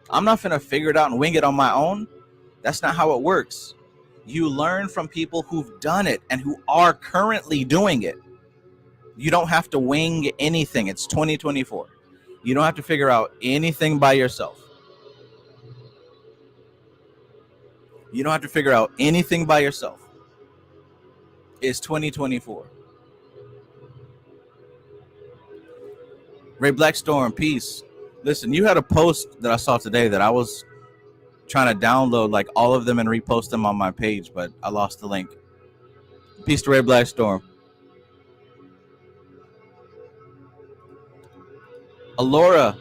Speaker 1: I'm not going to figure it out and wing it on my own. That's not how it works. You learn from people who've done it and who are currently doing it. You don't have to wing anything. It's 2024. You don't have to figure out anything by yourself. It's 2024. Ray Blackstorm, peace. Listen, you had a post that I saw today that I was trying to download like all of them and repost them on my page, but I lost the link. Peace to Ray Blackstorm. Alora,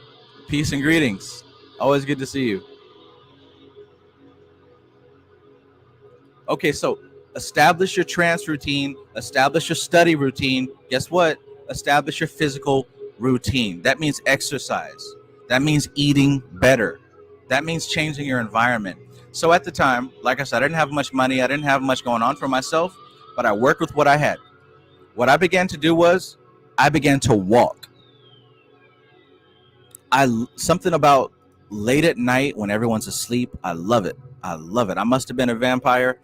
Speaker 1: peace and greetings. Always good to see you. Okay, so establish your trance routine, establish your study routine. Guess what? Establish your physical routine. That means exercise. That means eating better. That means changing your environment. So at the time, like I said, I didn't have much money. I didn't have much going on for myself, but I worked with what I had. What I began to do was I began to walk. Something about late at night when everyone's asleep, I love it. I love it. I must have been a vampire,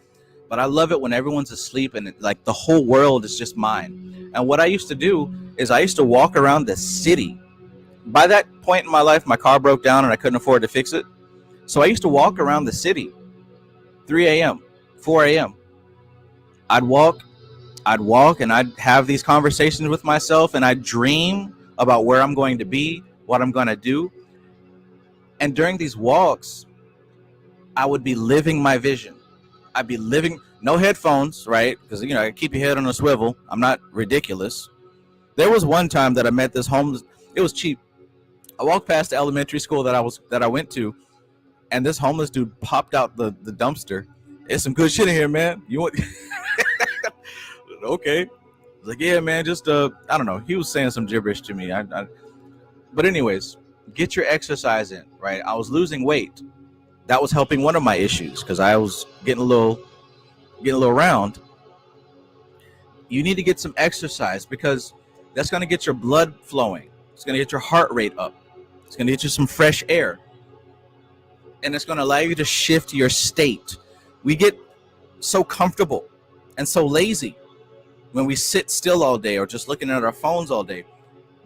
Speaker 1: but I love it when everyone's asleep and like the whole world is just mine. And what I used to do is I used to walk around the city. By that point in my life, my car broke down and I couldn't afford to fix it. So I used to walk around the city, 3 a.m., 4 a.m. I'd walk and I'd have these conversations with myself and I'd dream about where I'm going to be, what I'm going to do. And during these walks, I would be living my vision. I'd be living, no headphones, right? Because, you know, I keep your head on a swivel. I'm not ridiculous. There was one time that I met this homeless, it was cheap. I walked past the elementary school that I went to, and this homeless dude popped out the dumpster. There's some good shit in here, man. You want? Okay. I was like, yeah, man, just I don't know. He was saying some gibberish to me. But anyways, get your exercise in, right? I was losing weight. That was helping one of my issues because I was getting a little round. You need to get some exercise because that's going to get your blood flowing. It's going to get your heart rate up. It's going to get you some fresh air. And it's going to allow you to shift your state. We get so comfortable and so lazy when we sit still all day or just looking at our phones all day.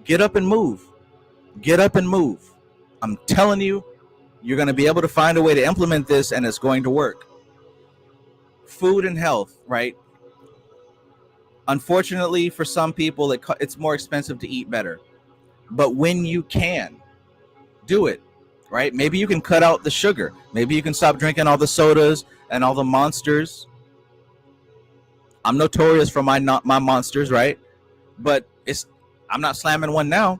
Speaker 1: Get up and move. Get up and move. I'm telling you, you're going to be able to find a way to implement this and it's going to work. Food and health, right? Unfortunately, for some people, it's more expensive to eat better. But when you can, do it, right? Maybe you can cut out the sugar. Maybe you can stop drinking all the sodas and all the monsters. I'm notorious for my monsters, right? But I'm not slamming one now.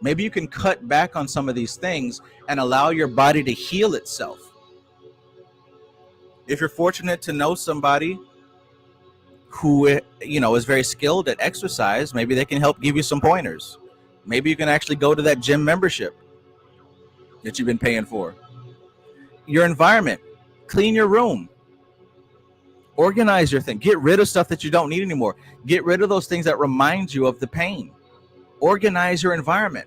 Speaker 1: Maybe you can cut back on some of these things and allow your body to heal itself. If you're fortunate to know somebody who, you know, is very skilled at exercise, maybe they can help give you some pointers. Maybe you can actually go to that gym membership that you've been paying for. Your environment, clean your room. Organize your thing. Get rid of stuff that you don't need anymore. Get rid of those things that remind you of the pain. Organize your environment.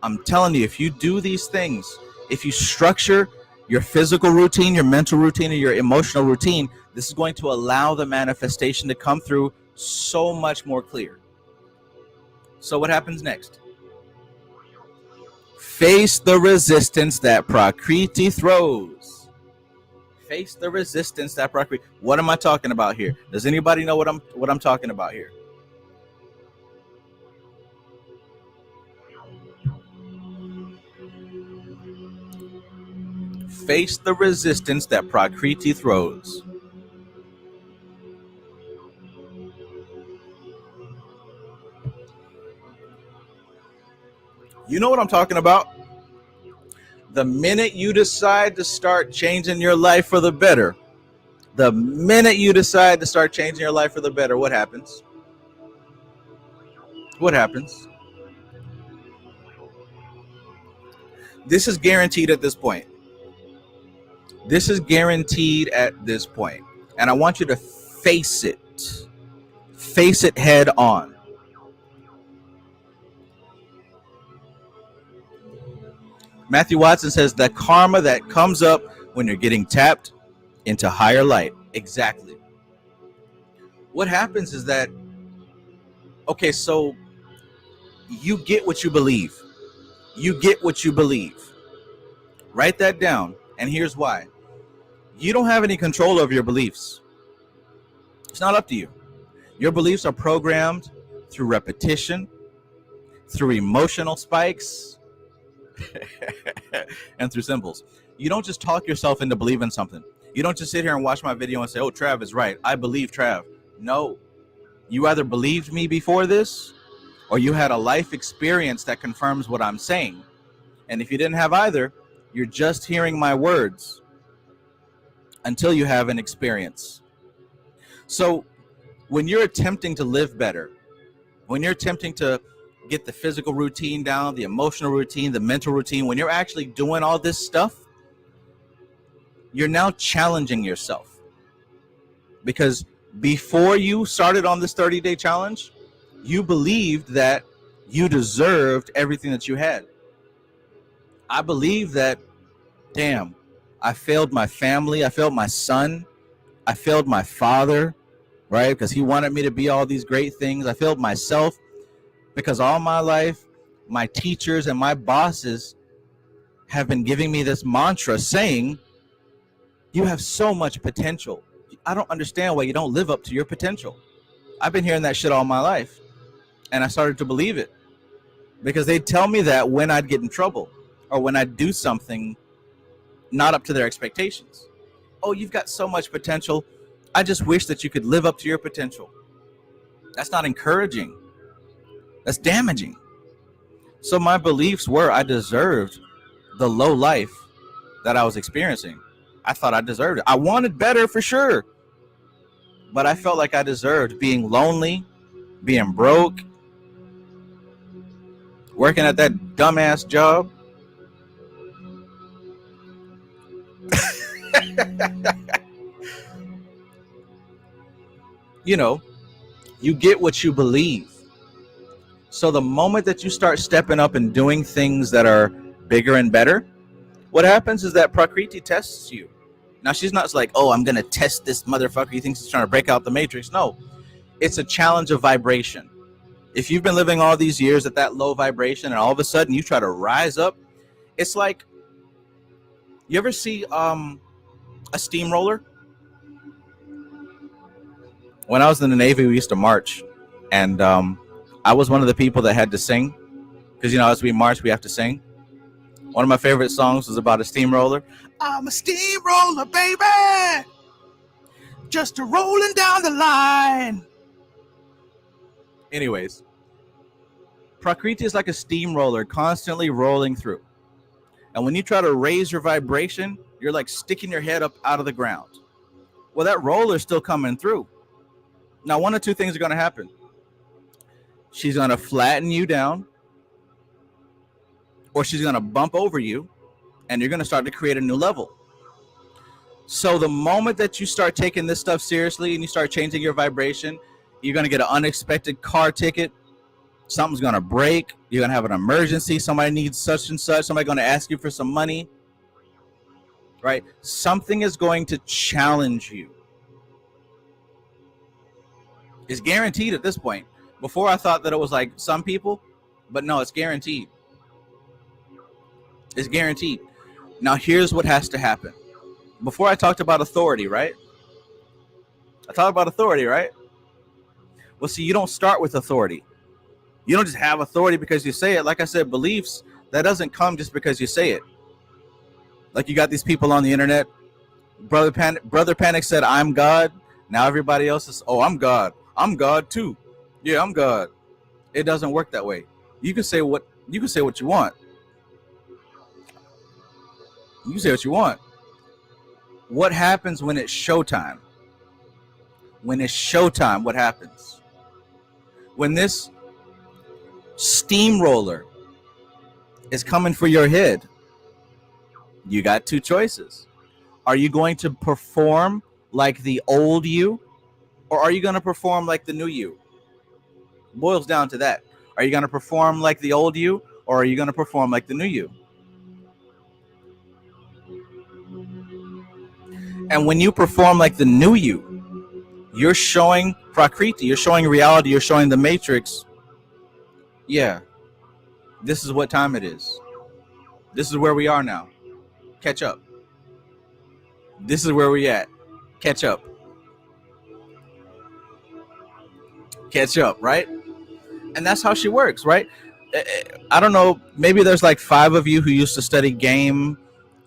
Speaker 1: I'm telling you, if you do these things, if you structure your physical routine, your mental routine, and your emotional routine, this is going to allow the manifestation to come through so much more clear. So what happens next? Face the resistance that Prakriti throws. Face the resistance that Prakriti. What am I talking about here? Does anybody know what I'm talking about here? Face the resistance that Prakriti throws. You know what I'm talking about? The minute you decide to start changing your life for the better, what happens? What happens? This is guaranteed at this point. And I want you to face it. Face it head on. Matthew Watson says the karma that comes up when you're getting tapped into higher light. Exactly. What happens is that, okay, so you get what you believe. You get what you believe. Write that down. And here's why. You don't have any control over your beliefs. It's not up to you. Your beliefs are programmed through repetition, through emotional spikes, and through symbols. You don't just talk yourself into believing something. You don't just sit here and watch my video and say, oh, Trav is right. I believe Trav. No. You either believed me before this or you had a life experience that confirms what I'm saying. And if you didn't have either, you're just hearing my words until you have an experience. So when you're attempting to live better, when you're attempting to get the physical routine down, the emotional routine, the mental routine, when you're actually doing all this stuff, you're now challenging yourself. Because before you started on this 30-day challenge, you believed that you deserved everything that you had. I believe that, damn, I failed my family, I failed my son, I failed my father, right? Because he wanted me to be all these great things. I failed myself because all my life, my teachers and my bosses have been giving me this mantra saying, you have so much potential. I don't understand why you don't live up to your potential. I've been hearing that shit all my life. And I started to believe it because they'd tell me that when I'd get in trouble or when I'd do something not up to their expectations. Oh, you've got so much potential. I just wish that you could live up to your potential. That's not encouraging. That's damaging. So my beliefs were I deserved the low life that I was experiencing. I thought I deserved it. I wanted better for sure. But I felt like I deserved being lonely, being broke, working at that dumbass job. You know, you get what you believe. So the moment that you start stepping up and doing things that are bigger and better, what happens is that Prakriti tests you. Now, she's not like, oh, I'm going to test this motherfucker. He thinks he's trying to break out the matrix. No, it's a challenge of vibration. If you've been living all these years at that low vibration and all of a sudden you try to rise up, it's like, you ever see a steamroller? When I was in the Navy, we used to march. And I was one of the people that had to sing. Because, you know, as we march, we have to sing. One of my favorite songs was about a steamroller. I'm a steamroller, baby. Just a rolling down the line. Anyways, Prakriti is like a steamroller constantly rolling through. And when you try to raise your vibration, you're like sticking your head up out of the ground. Well, that roller's still coming through. Now, one of two things are going to happen. She's going to flatten you down, or she's going to bump over you, and you're going to start to create a new level. So the moment that you start taking this stuff seriously and you start changing your vibration, you're going to get an unexpected car ticket. Something's going to break. You're going to have an emergency. Somebody needs such and such. Somebody's going to ask you for some money, right? Something is going to challenge you. It's guaranteed at this point. Before I thought that it was like some people, but no, it's guaranteed. It's guaranteed. Now, here's what has to happen. Before I talked about authority, right? I talked about authority, right? Well, see, you don't start with authority. You don't just have authority because you say it. Like I said, beliefs, that doesn't come just because you say it. Like you got these people on the internet. Brother Panic said, I'm God. Now everybody else is, oh, I'm God. I'm God too. Yeah, I'm God. It doesn't work that way. You can say what you want. You can say what you want. What happens when it's showtime? When it's showtime, what happens? When this steamroller is coming for your head, you got two choices. Are you going to perform like the old you, or are you going to perform like the new you? It boils down to that. Are you going to perform like the old you, or are you going to perform like the new you? And when you perform like the new you, you're showing Prakriti, you're showing reality, you're showing the matrix. Yeah, this is what time it is. This is where we are now. Catch up. This is where we at. Catch up. Catch up, right? And that's how she works, right? I don't know, maybe there's like 5 of you who used to study game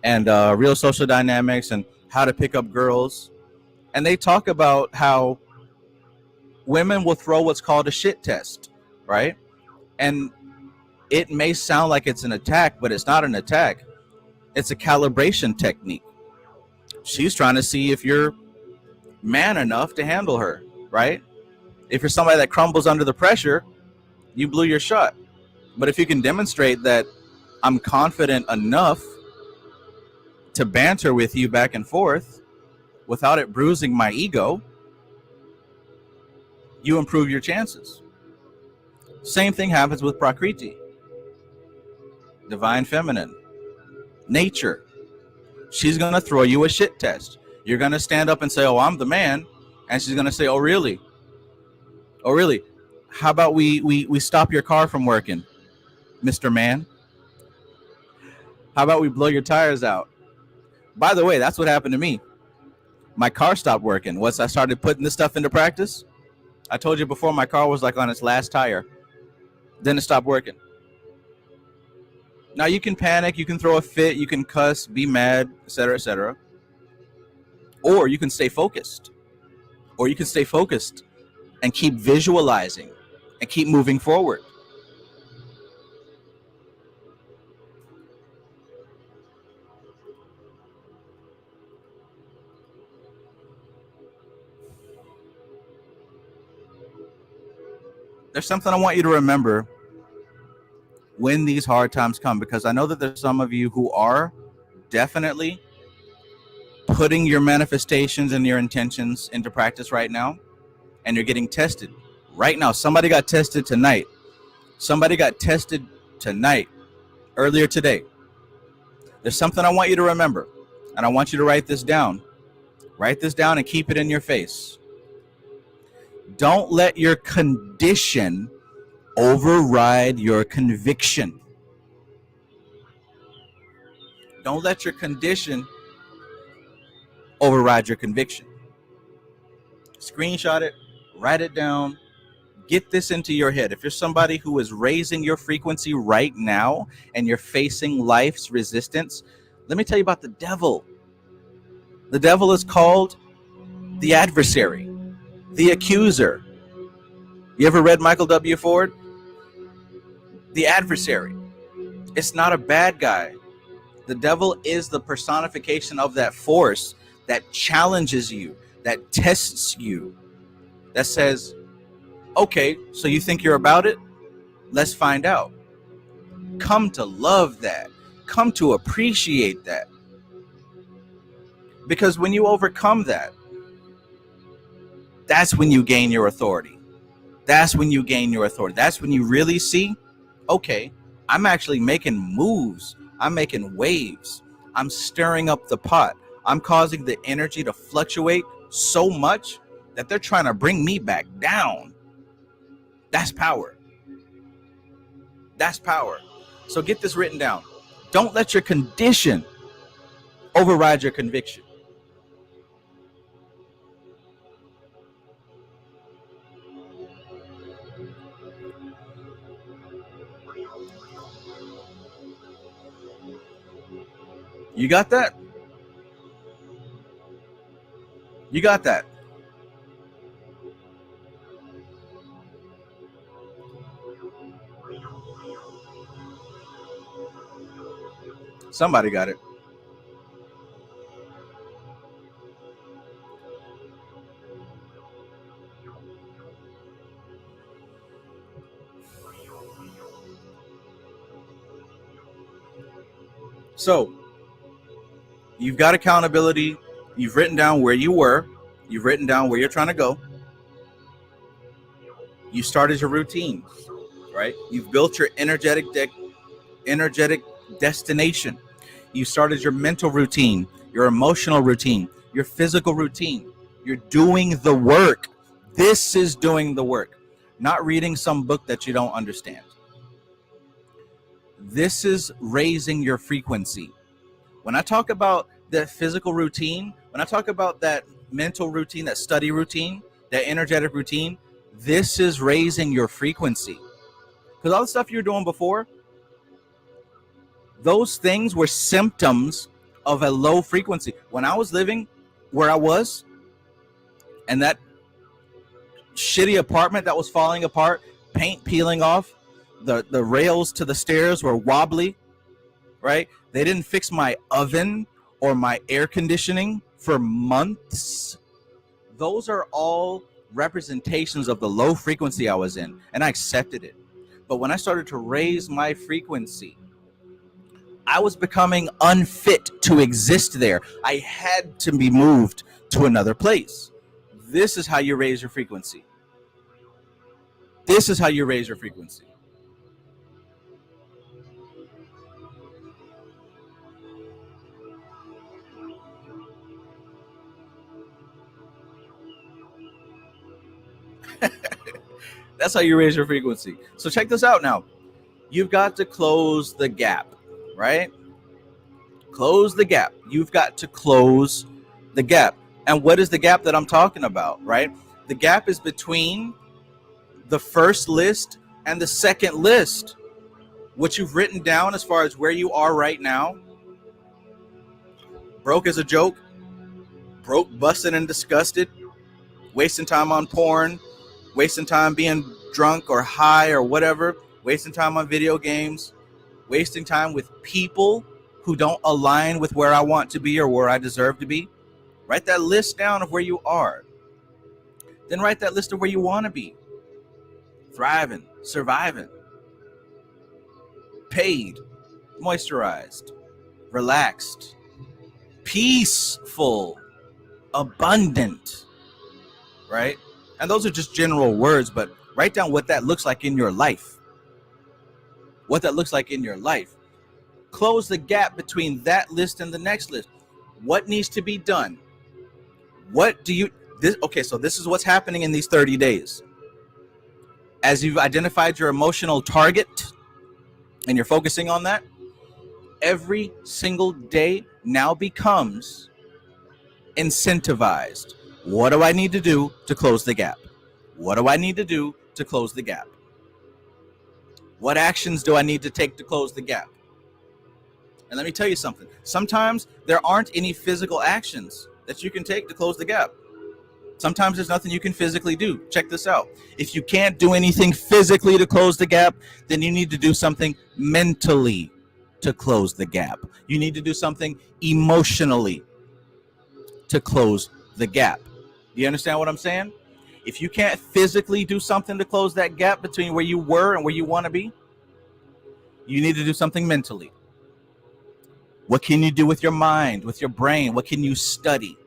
Speaker 1: and real social dynamics and how to pick up girls. And they talk about how women will throw what's called a shit test, right? And it may sound like it's an attack, but it's not an attack. It's a calibration technique. She's trying to see if you're man enough to handle her, right? If you're somebody that crumbles under the pressure, you blew your shot. But if you can demonstrate that I'm confident enough to banter with you back and forth without it bruising my ego, you improve your chances. Same thing happens with Prakriti, divine feminine, nature. She's going to throw you a shit test. You're going to stand up and say, oh, I'm the man. And she's going to say, oh, really? Oh, really? How about we stop your car from working, Mr. Man? How about we blow your tires out? By the way, that's what happened to me. My car stopped working once I started putting this stuff into practice. I told you before, my car was like on its last tire. Then it stopped working. Now you can panic, you can throw a fit, you can cuss, be mad, etc., etc. Or you can stay focused. Or you can stay focused and keep visualizing and keep moving forward. There's something I want you to remember when these hard times come, because I know that there's some of you who are definitely putting your manifestations and your intentions into practice right now, and you're getting tested right now. Somebody got tested tonight. Somebody got tested tonight, earlier today. There's something I want you to remember, and I want you to write this down. Write this down and keep it in your face. Don't let your condition override your conviction. Don't let your condition override your conviction. Screenshot it, write it down, get this into your head. If you're somebody who is raising your frequency right now and you're facing life's resistance, let me tell you about the devil. The devil is called the adversary, the accuser. You ever read Michael W. Ford? The adversary. It's not a bad guy. The devil is the personification of that force that challenges you, that tests you, that says, okay, so you think you're about it? Let's find out. Come to love that. Come to appreciate that. Because when you overcome that, that's when you gain your authority. That's when you gain your authority. That's when you really see, okay, I'm actually making moves. I'm making waves. I'm stirring up the pot. I'm causing the energy to fluctuate so much that they're trying to bring me back down. That's power. That's power. So get this written down. Don't let your condition override your conviction. You got that? You got that? Somebody got it. So you've got accountability. You've written down where you were. You've written down where you're trying to go. You started your routines, right? You've built your energetic destination. You started your mental routine, your emotional routine, your physical routine. You're doing the work. This is doing the work, not reading some book that you don't understand. This is raising your frequency. When I talk about the physical routine, when I talk about that mental routine, that study routine, that energetic routine, this is raising your frequency. Because all the stuff you were doing before, those things were symptoms of a low frequency. When I was living where I was, and that shitty apartment that was falling apart, paint peeling off, the rails to the stairs were wobbly, right? They didn't fix my oven or my air conditioning for months. Those are all representations of the low frequency I was in, and I accepted it. But when I started to raise my frequency, I was becoming unfit to exist there. I had to be moved to another place. This is how you raise your frequency. This is how you raise your frequency. That's how you raise your frequency. So check this out now. You've got to close the gap, right? Close the gap. You've got to close the gap. And what is the gap that I'm talking about, right? The gap is between the first list and the second list. What you've written down as far as where you are right now. Broke as a joke. Broke, busted, and disgusted. Wasting time on porn. Wasting time being drunk or high or whatever. Wasting time on video games. Wasting time with people who don't align with where I want to be or where I deserve to be. Write that list down of where you are. Then write that list of where you want to be. Thriving, surviving, paid, moisturized, relaxed, peaceful, abundant, right? And those are just general words, but write down what that looks like in your life. What that looks like in your life. Close the gap between that list and the next list. What needs to be done? What do you, okay, so this is what's happening in these 30 days. As you've identified your emotional target and you're focusing on that, every single day now becomes incentivized. What do I need to do to close the gap? What do I need to do to close the gap? What actions do I need to take to close the gap? And let me tell you something. Sometimes there aren't any physical actions that you can take to close the gap. Sometimes there's nothing you can physically do. Check this out. If you can't do anything physically to close the gap, then you need to do something mentally to close the gap. You need to do something emotionally to close the gap. Do you understand what I'm saying? If you can't physically do something to close that gap between where you were and where you want to be, you need to do something mentally. What can you do with your mind, with your brain? What can you study?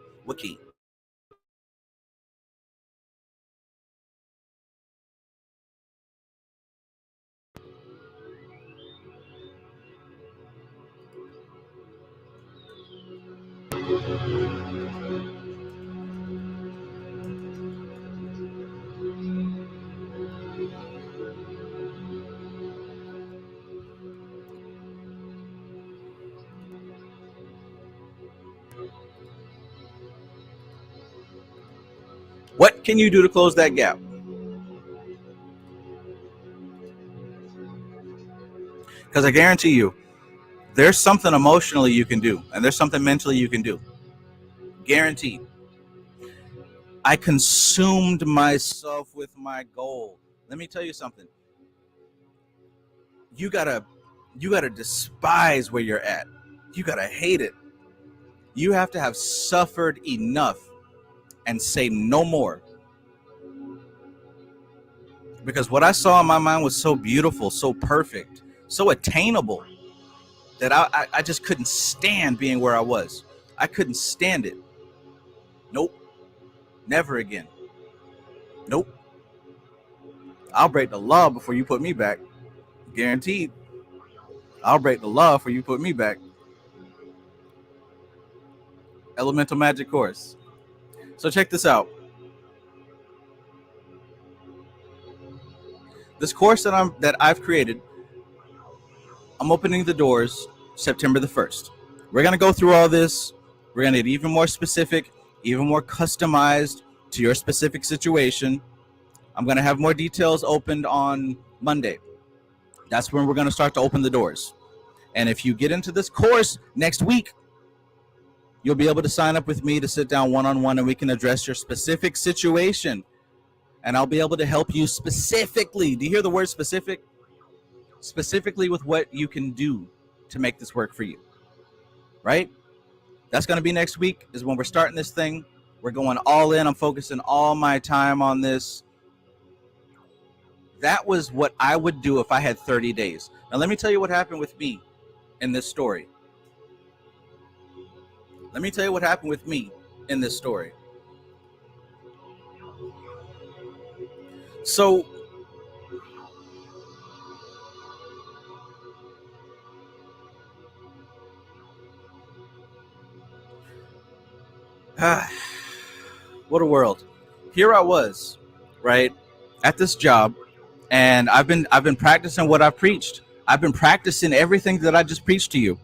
Speaker 1: What can you do to close that gap? Because I guarantee you, there's something emotionally you can do, and there's something mentally you can do. Guaranteed. I consumed myself with my goal. Let me tell you something. You gotta despise where you're at. You gotta hate it. You have to have suffered enough and say no more. Because what I saw in my mind was so beautiful, so perfect, so attainable that I just couldn't stand being where I was. I couldn't stand it. Nope. Never again. Nope. I'll break the law before you put me back. Guaranteed. I'll break the law before you put me back. Elemental Magic course. So check this out. This course that I've created, I'm opening the doors September the 1st. We're going to go through all this. We're going to get even more specific, even more customized to your specific situation. I'm going to have more details opened on Monday. That's when we're going to start to open the doors. And if you get into this course next week, you'll be able to sign up with me to sit down one-on-one and we can address your specific situation. And I'll be able to help you specifically. Do you hear the word specific? specifically with what you can do to make this work for you, right? That's going to be next week is when we're starting this thing. We're going all in. I'm focusing all my time on this. That was what I would do if I had 30 days. Now, let me tell you what happened with me in this story. Let me tell you what happened with me in this story. So, what a world. Here I was, right, at this job, and I've been practicing what I've preached. I've been practicing everything that I just preached to you.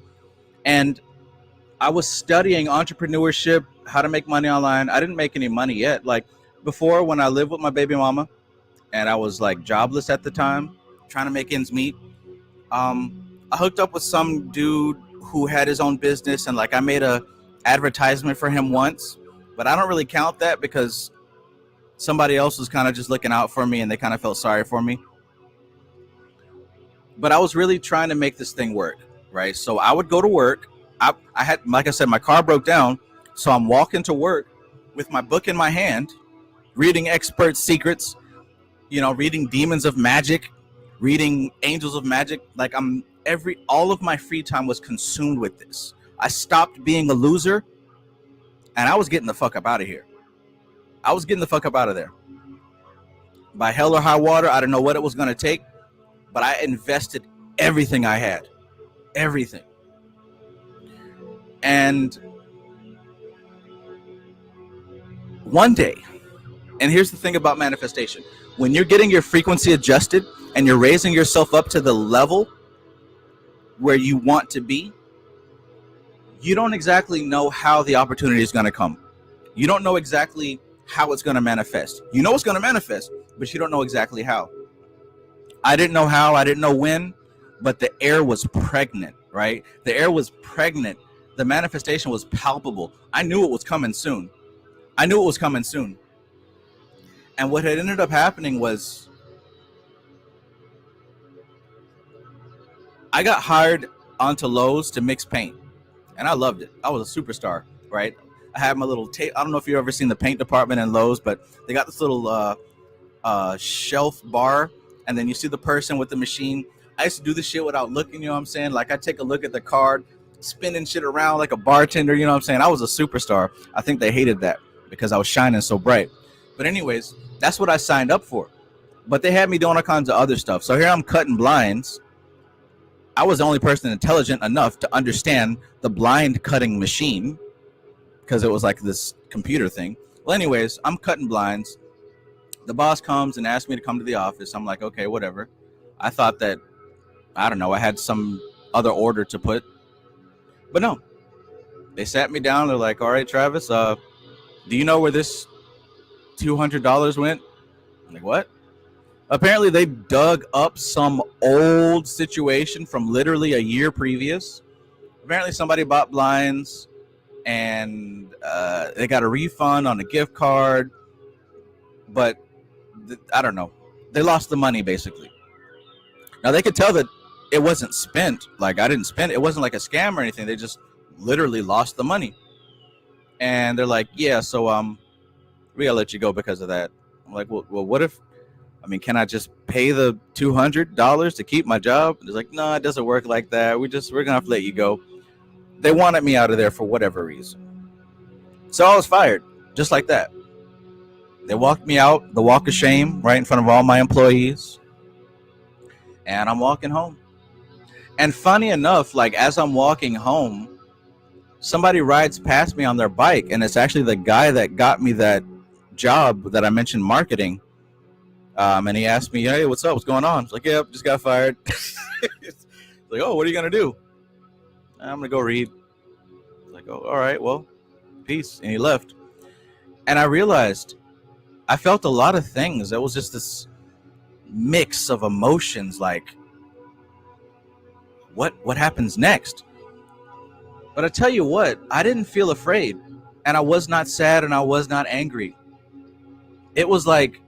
Speaker 1: And I was studying entrepreneurship, how to make money online. I didn't make any money yet. Like before, when I lived with my baby mama and I was like jobless at the time, trying to make ends meet, I hooked up with some dude who had his own business, and like I made a advertisement for him once, but I don't really count that because somebody else was kind of just looking out for me and they kind of felt sorry for me. But I was really trying to make this thing work, right? So I would go to work. I had, like I said, my car broke down. So I'm walking to work with my book in my hand, reading expert secrets, reading Demons of Magic, reading Angels of Magic. Like all of my free time was consumed with this. I stopped being a loser and I was getting the fuck up out of here. I was getting the fuck up out of there. By hell or high water, I didn't know what it was going to take, but I invested everything I had. Everything. And one day, and here's the thing about manifestation, when you're getting your frequency adjusted and you're raising yourself up to the level where you want to be, you don't exactly know how the opportunity is going to come. You don't know exactly how it's going to manifest. You know it's going to manifest, but you don't know exactly how. I didn't know how, I didn't know when, but the air was pregnant, right? The air was pregnant. The manifestation was palpable. I knew it was coming soon. And what had ended up happening was I got hired onto Lowe's to mix paint, and I loved it. I was a superstar, right? I had my little tape. I don't know if you've ever seen the paint department in Lowe's, but they got this little shelf bar, and then you see the person with the machine. I used to do this shit without looking, you know what I'm saying? Like, I take a look at the card, spinning shit around like a bartender, you know what I'm saying? I was a superstar. I think they hated that because I was shining so bright. But anyways, that's what I signed up for. But they had me doing all kinds of other stuff. So here I'm cutting blinds. I was the only person intelligent enough to understand the blind cutting machine because it was like this computer thing. Well, anyways, I'm cutting blinds. The boss comes and asks me to come to the office. I'm like, okay, whatever. I thought that, I don't know, I had some other order to put. But no, they sat me down. They're like, all right, Travis, do you know where this $200 went? I'm like, what? Apparently they dug up some old situation from literally a year previous. Apparently somebody bought blinds and they got a refund on a gift card. But I don't know. They lost the money basically. Now they could tell that it wasn't spent. Like, I didn't spend it. It wasn't like a scam or anything. They just literally lost the money. And they're like, yeah, so we gotta let you go because of that. I'm like, well, what if, can I just pay the $200 to keep my job? And they're like, no, it doesn't work like that. We're gonna have to let you go. They wanted me out of there for whatever reason. So I was fired, just like that. They walked me out, the walk of shame, right in front of all my employees. And I'm walking home. And funny enough, like as I'm walking home, somebody rides past me on their bike, and it's actually the guy that got me that job that I mentioned, marketing. And he asked me, hey, what's up? What's going on? I was like, yeah, just got fired. Like, oh, what are you going to do? I'm going to go read. Like, oh, all right, well, peace. And he left. And I realized I felt a lot of things. It was just this mix of emotions, like, what happens next? But I tell you what, I didn't feel afraid, and I was not sad, and I was not angry. It was like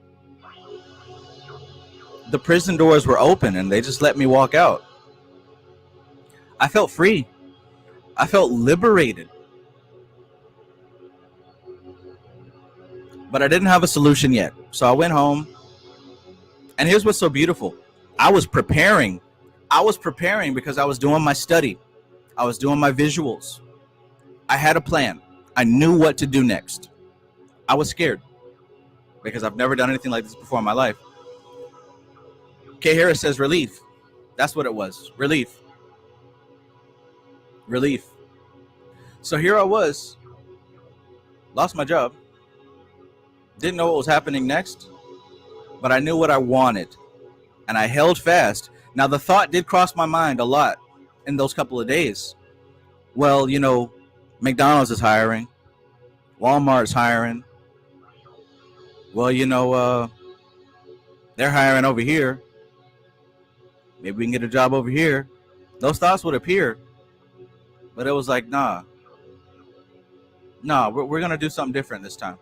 Speaker 1: the prison doors were open and they just let me walk out. I felt free. I felt liberated. But I didn't have a solution yet. So I went home. And here's what's so beautiful. I was preparing because I was doing my study. I was doing my visuals. I had a plan. I knew what to do next. I was scared because I've never done anything like this before in my life. K. Harris says relief. That's what it was. Relief. Relief. So here I was, lost my job, didn't know what was happening next, but I knew what I wanted, and I held fast. Now, the thought did cross my mind a lot in those couple of days. Well, you know, McDonald's is hiring. Walmart's hiring. Well, you know, they're hiring over here. Maybe we can get a job over here. Those thoughts would appear, but it was like, nah, we're going to do something different this time.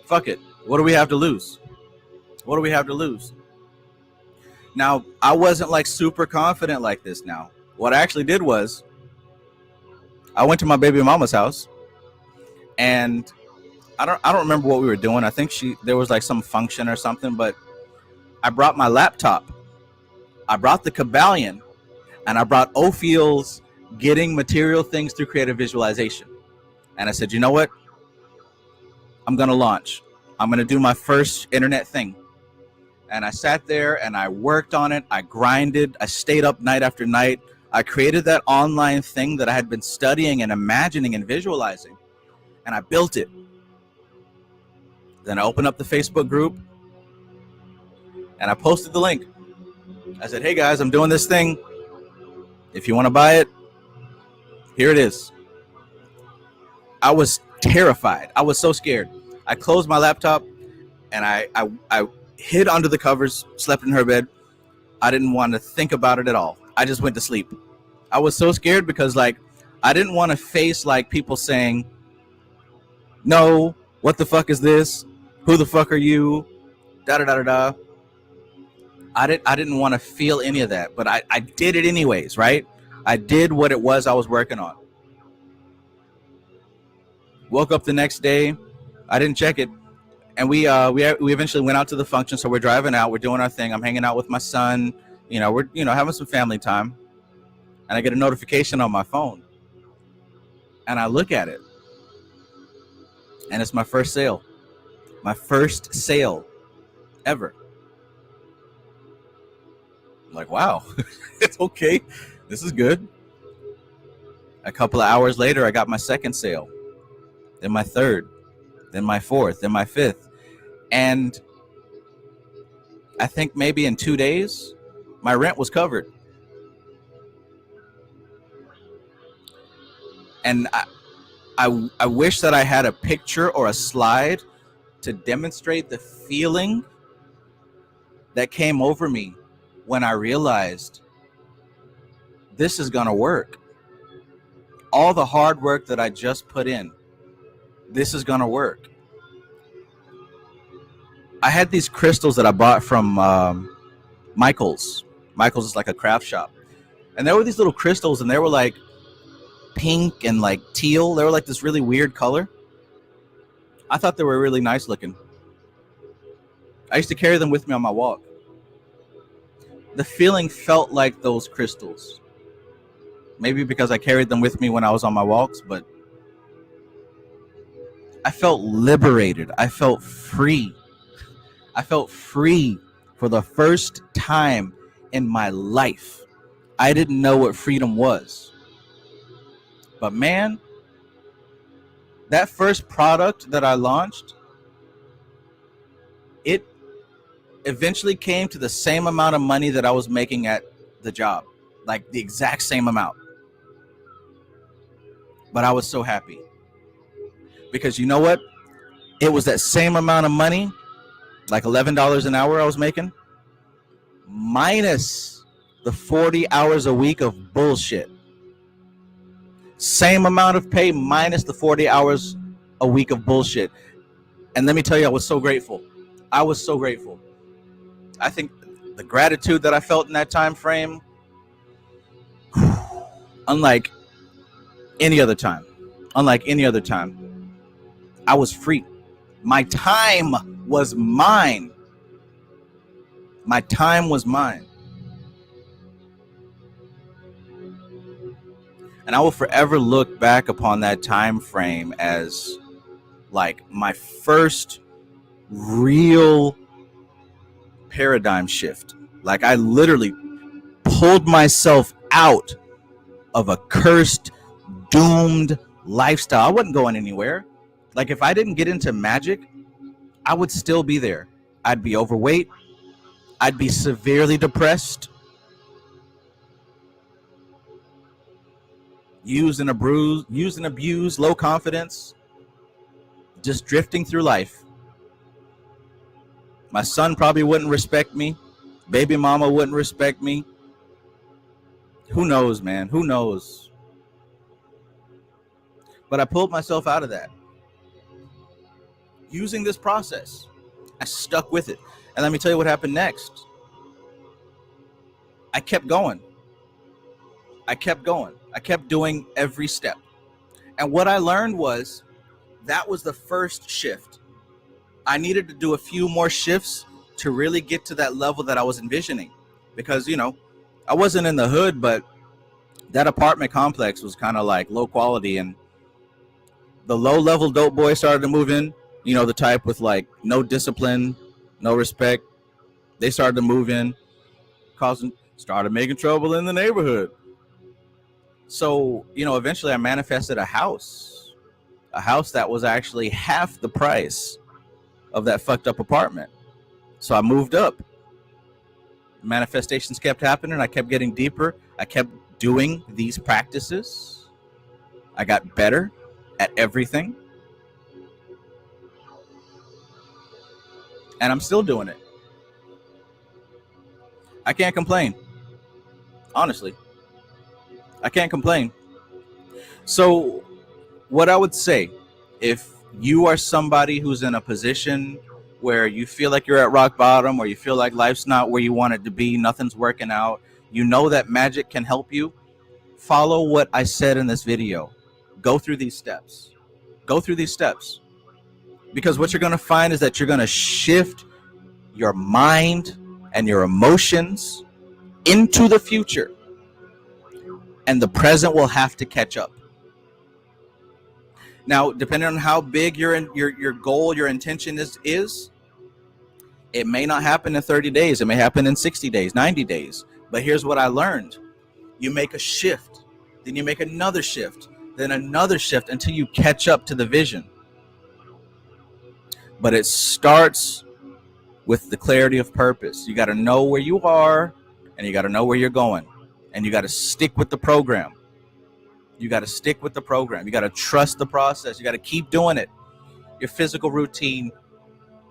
Speaker 1: Fuck it. What do we have to lose? What do we have to lose? Now, I wasn't like super confident like this now. What I actually did was I went to my baby mama's house, and I don't remember what we were doing. I think there was like some function or something, but I brought my laptop. I brought the Kabbalion, and I brought Ophiel's Getting Material Things Through Creative Visualization. And I said, you know what? I'm going to launch. I'm going to do my first internet thing. And I sat there and I worked on it. I grinded. I stayed up night after night. I created that online thing that I had been studying and imagining and visualizing. And I built it. Then I opened up the Facebook group and I posted the link. I said, hey guys, I'm doing this thing. If you want to buy it, here it is. I was terrified. I was so scared. I closed my laptop and I hid under the covers, slept in her bed. I didn't want to think about it at all. I just went to sleep. I was so scared because like I didn't want to face like people saying, no, what the fuck is this? Who the fuck are you? Da da da da da. I didn't want to feel any of that, but I did it anyways, right? I did what it was I was working on. Woke up the next day. I didn't check it. And we eventually went out to the function. So we're driving out. We're doing our thing. I'm hanging out with my son. You know, we're having some family time. And I get a notification on my phone. And I look at it. And it's my first sale. My first sale ever. I'm like, wow, it's okay. This is good. A couple of hours later, I got my second sale. Then my third. Then my fourth. Then my fifth. And I think maybe in 2 days, my rent was covered. And I wish that I had a picture or a slide to demonstrate the feeling that came over me when I realized this is going to work. All the hard work that I just put in, this is going to work. I had these crystals that I bought from Michael's. Michael's is like a craft shop. And there were these little crystals, and they were like pink and like teal. They were like this really weird color. I thought they were really nice looking. I used to carry them with me on my walk. The feeling felt like those crystals. Maybe because I carried them with me when I was on my walks, but I felt liberated. I felt free. I felt free for the first time in my life. I didn't know what freedom was. But man, that first product that I launched, it eventually came to the same amount of money that I was making at the job, like the exact same amount. But I was so happy because you know what? It was that same amount of money, like $11 an hour I was making, minus the 40 hours a week of bullshit. Same amount of pay minus the 40 hours a week of bullshit. And let me tell you, I was so grateful. I was so grateful. I think The gratitude that I felt in that time frame, unlike any other time, I was free. My time was mine. My time was mine. And I will forever look back upon that time frame as like my first real paradigm shift. Like I literally pulled myself out of a cursed, doomed lifestyle. I wasn't going anywhere. Like if I didn't get into magic, I would still be there. I'd be overweight. I'd be severely depressed. Used and abused, low confidence, just drifting through life. My son probably wouldn't respect me. Baby mama wouldn't respect me. Who knows, man? Who knows? But I pulled myself out of that. Using this process, I stuck with it. And let me tell you what happened next. I kept going. I kept doing every step. And what I learned was that was the first shift. I needed to do a few more shifts to really get to that level that I was envisioning. Because, I wasn't in the hood, but that apartment complex was kind of like low quality. And the low-level dope boys started to move in. The type with like no discipline, no respect. They started to move in, started making trouble in the neighborhood. So, eventually I manifested a house that was actually half the price of that fucked up apartment. So I moved up. Manifestations kept happening. I kept getting deeper. I kept doing these practices. I got better at everything. And I'm still doing it. I can't complain. Honestly, I can't complain. So what I would say, if you are somebody who's in a position where you feel like you're at rock bottom, or you feel like life's not where you want it to be, nothing's working out, that magic can help you, follow what I said in this video. Go through these steps. Because what you're going to find is that you're going to shift your mind and your emotions into the future, and the present will have to catch up. Now, depending on how big your goal, your intention is, it may not happen in 30 days. It may happen in 60 days, 90 days. But here's what I learned. You make a shift, then you make another shift, then another shift until you catch up to the vision. But it starts with the clarity of purpose. You got to know where you are, and you got to know where you're going. And you got to stick with the program. You got to trust the process. You got to keep doing it. Your physical routine,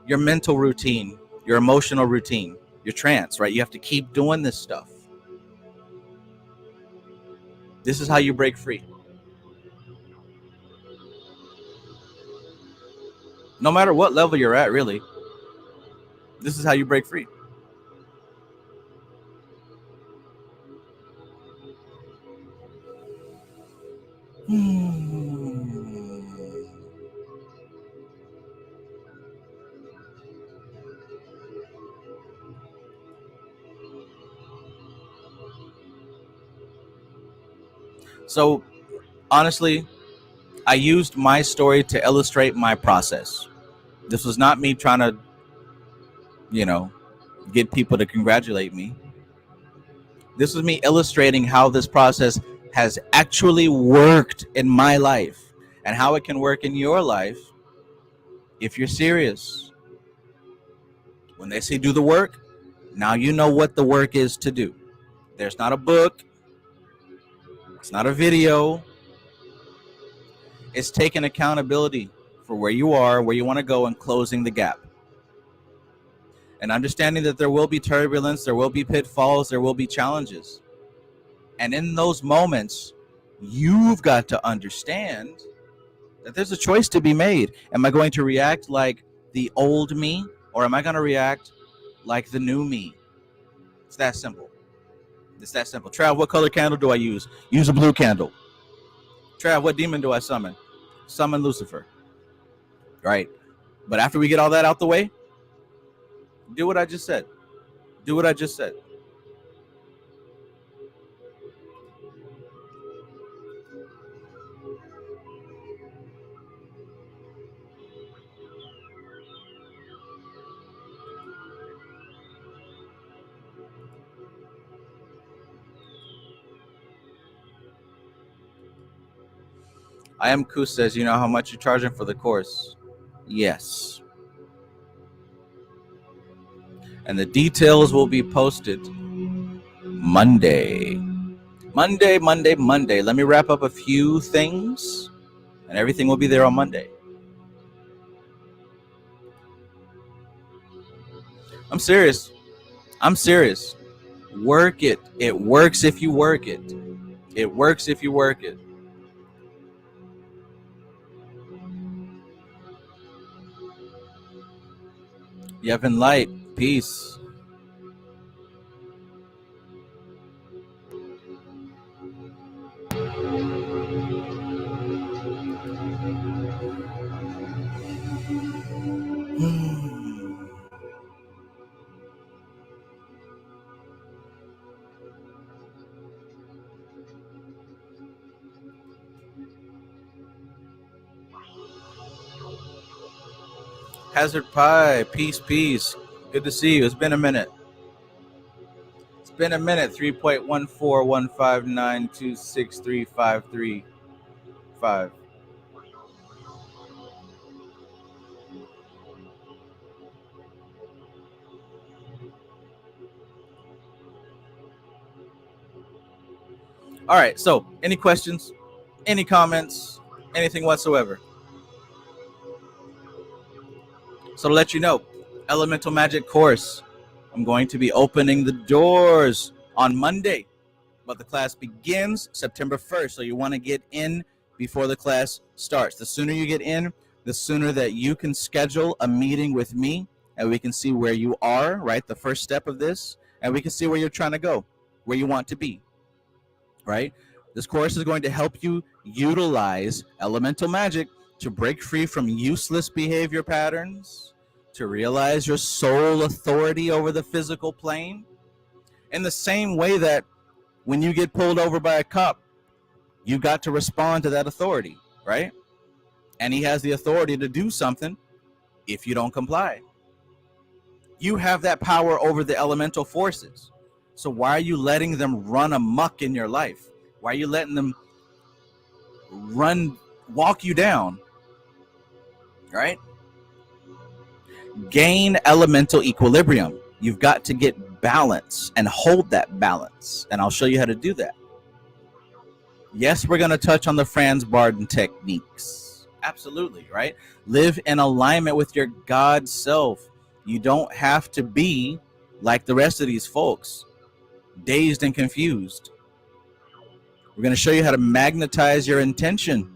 Speaker 1: your mental routine, your emotional routine, your trance, right? You have to keep doing this stuff. This is how you break free. No matter what level you're at, really. This is how you break free. So, honestly, I used my story to illustrate my process. This was not me trying to, get people to congratulate me. This was me illustrating how this process has actually worked in my life, and how it can work in your life if you're serious. When they say do the work, now you know what the work is to do. There's not a book. It's not a video. It's taking accountability for where you are, where you want to go, and closing the gap. And understanding that there will be turbulence, there will be pitfalls, there will be challenges. And in those moments, you've got to understand that there's a choice to be made. Am I going to react like the old me, or am I going to react like the new me? It's that simple. It's that simple. Trav, what color candle do I use? Use a blue candle. Trav, what demon do I summon? Summon Lucifer. Right? But after we get all that out the way, do what I just said. Do what I just said. I am Kus says, you know how much you're charging for the course? Yes. And the details will be posted Monday. Monday. Let me wrap up a few things, and everything will be there on Monday. I'm serious. Work it. It works if you work it. It works if you work it. Yevon Light, peace. Hazard Pie, peace. Good to see you. It's been a minute. 3.14159263535. All right, so any questions, any comments, anything whatsoever? So to let you know, Elemental Magic course, I'm going to be opening the doors on Monday, but the class begins September 1st. So you want to get in before the class starts. The sooner you get in, the sooner that you can schedule a meeting with me and we can see where you are, right? The first step of this, and we can see where you're trying to go, where you want to be, right? This course is going to help you utilize elemental magic to break free from useless behavior patterns, to realize your soul authority over the physical plane, in the same way that when you get pulled over by a cop, you got to respond to that authority, right? And he has the authority to do something if you don't comply. You have that power over the elemental forces. So why are you letting them run amok in your life? Why are you letting them walk you down, right? Gain elemental equilibrium. You've got to get balance and hold that balance. And I'll show you how to do that. Yes, we're going to touch on the Franz Barden techniques. Absolutely, right? Live in alignment with your God self. You don't have to be like the rest of these folks, dazed and confused. We're going to show you how to magnetize your intention.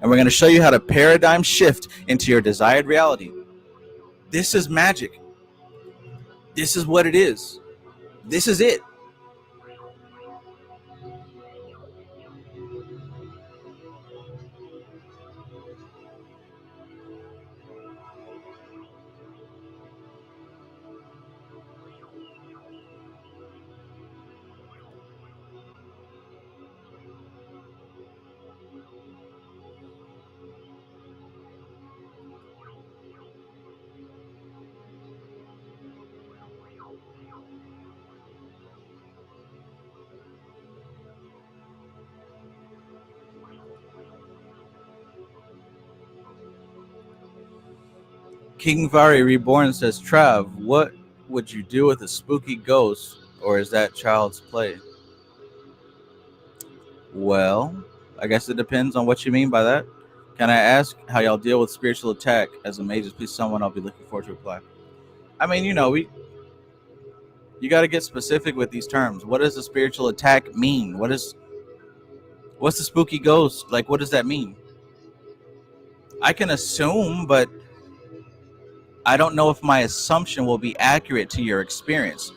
Speaker 1: And we're going to show you how to paradigm shift into your desired reality. This is magic. This is what it is. This is it. King Vari Reborn says, Trav, what would you do with a spooky ghost, or is that child's play? Well, I guess it depends on what you mean by that. Can I ask how y'all deal with spiritual attack as a magus? Please, someone, I'll be looking forward to reply. I mean, you got to get specific with these terms. What does a spiritual attack mean? What's the spooky ghost? Like, what does that mean? I can assume, but I don't know if my assumption will be accurate to your experience.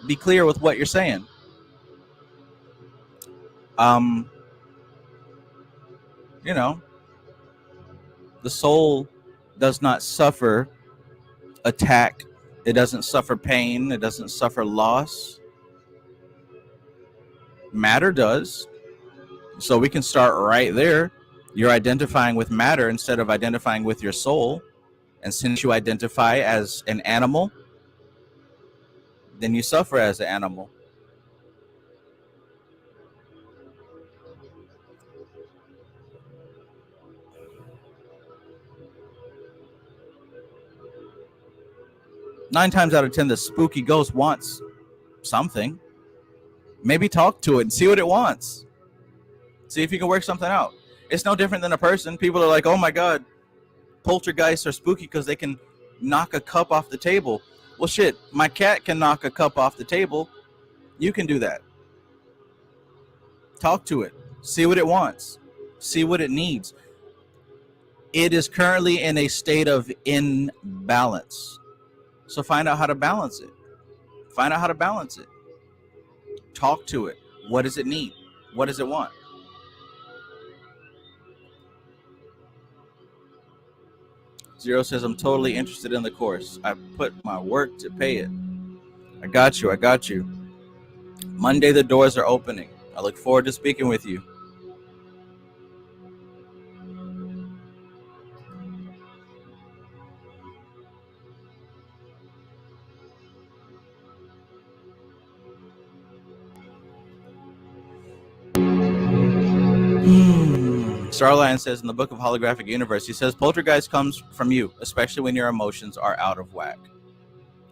Speaker 1: Be clear with what you're saying. Um, you know, the soul does not suffer attack. It doesn't suffer pain. It doesn't suffer loss. Matter does. So we can start right there. You're identifying with matter instead of identifying with your soul. And since you identify as an animal, then you suffer as an animal. Nine times out of 10, the spooky ghost wants something. Maybe talk to it and see what it wants. See if you can work something out. It's no different than a person. People are like, oh my God, poltergeists are spooky because they can knock a cup off the table. Well, shit, my cat can knock a cup off the table. You can do that. Talk to it. See what it wants. See what it needs. It is currently in a state of imbalance. So find out how to balance it. Find out how to balance it. Talk to it. What does it need? What does it want? Zero says, I'm totally interested in the course. I put my work to pay it. I got you. I got you. Monday, the doors are opening. I look forward to speaking with you. Starlion says in the book of Holographic Universe, he says, poltergeist comes from you, especially when your emotions are out of whack.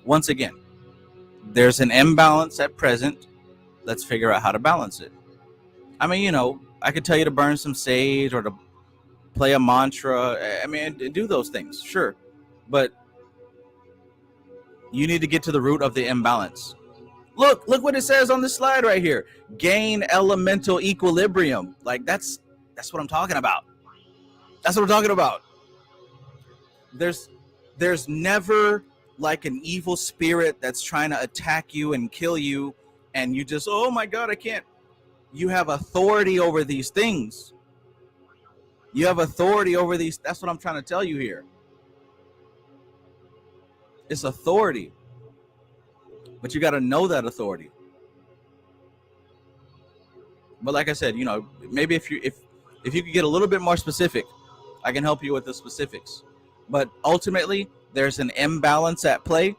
Speaker 1: Once again, there's an imbalance at present. Let's figure out how to balance it. I mean, you know, I could tell you to burn some sage or to play a mantra. I mean, do those things, sure. But you need to get to the root of the imbalance. Look what it says on this slide right here. Gain elemental equilibrium. Like that's what I'm talking about. That's what I'm talking about. There's never like an evil spirit that's trying to attack you and kill you, and you just, oh my God, I can't. You have authority over these things. You have authority over these. That's what I'm trying to tell you here. It's authority, but you got to know that authority. But like I said, you know, maybe if you could get a little bit more specific, I can help you with the specifics. But ultimately, there's an imbalance at play.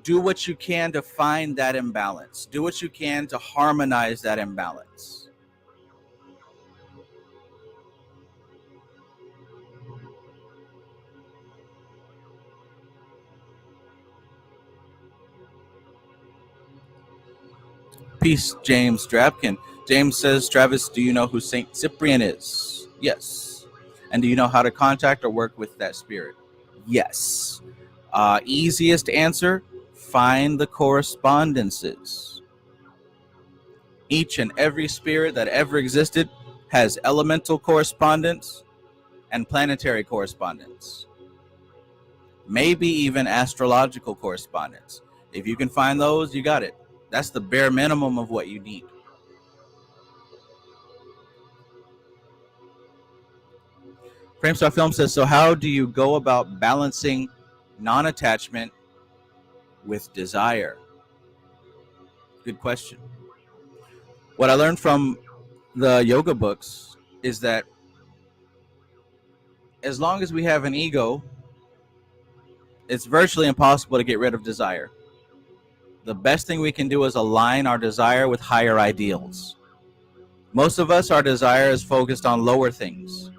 Speaker 1: Do what you can to find that imbalance. Do what you can to harmonize that imbalance. Peace, James Drabkin. James says, Travis, do you know who Saint Cyprian is? Yes. And do you know how to contact or work with that spirit? Yes. Easiest answer, find the correspondences. Each and every spirit that ever existed has elemental correspondence and planetary correspondence, maybe even astrological correspondence. If you can find those, you got it. That's the bare minimum of what you need. Framestar Film says, so how do you go about balancing non-attachment with desire? Good question. What I learned from the yoga books is that as long as we have an ego, it's virtually impossible to get rid of desire. The best thing we can do is align our desire with higher ideals. Most of us, our desire is focused on lower things.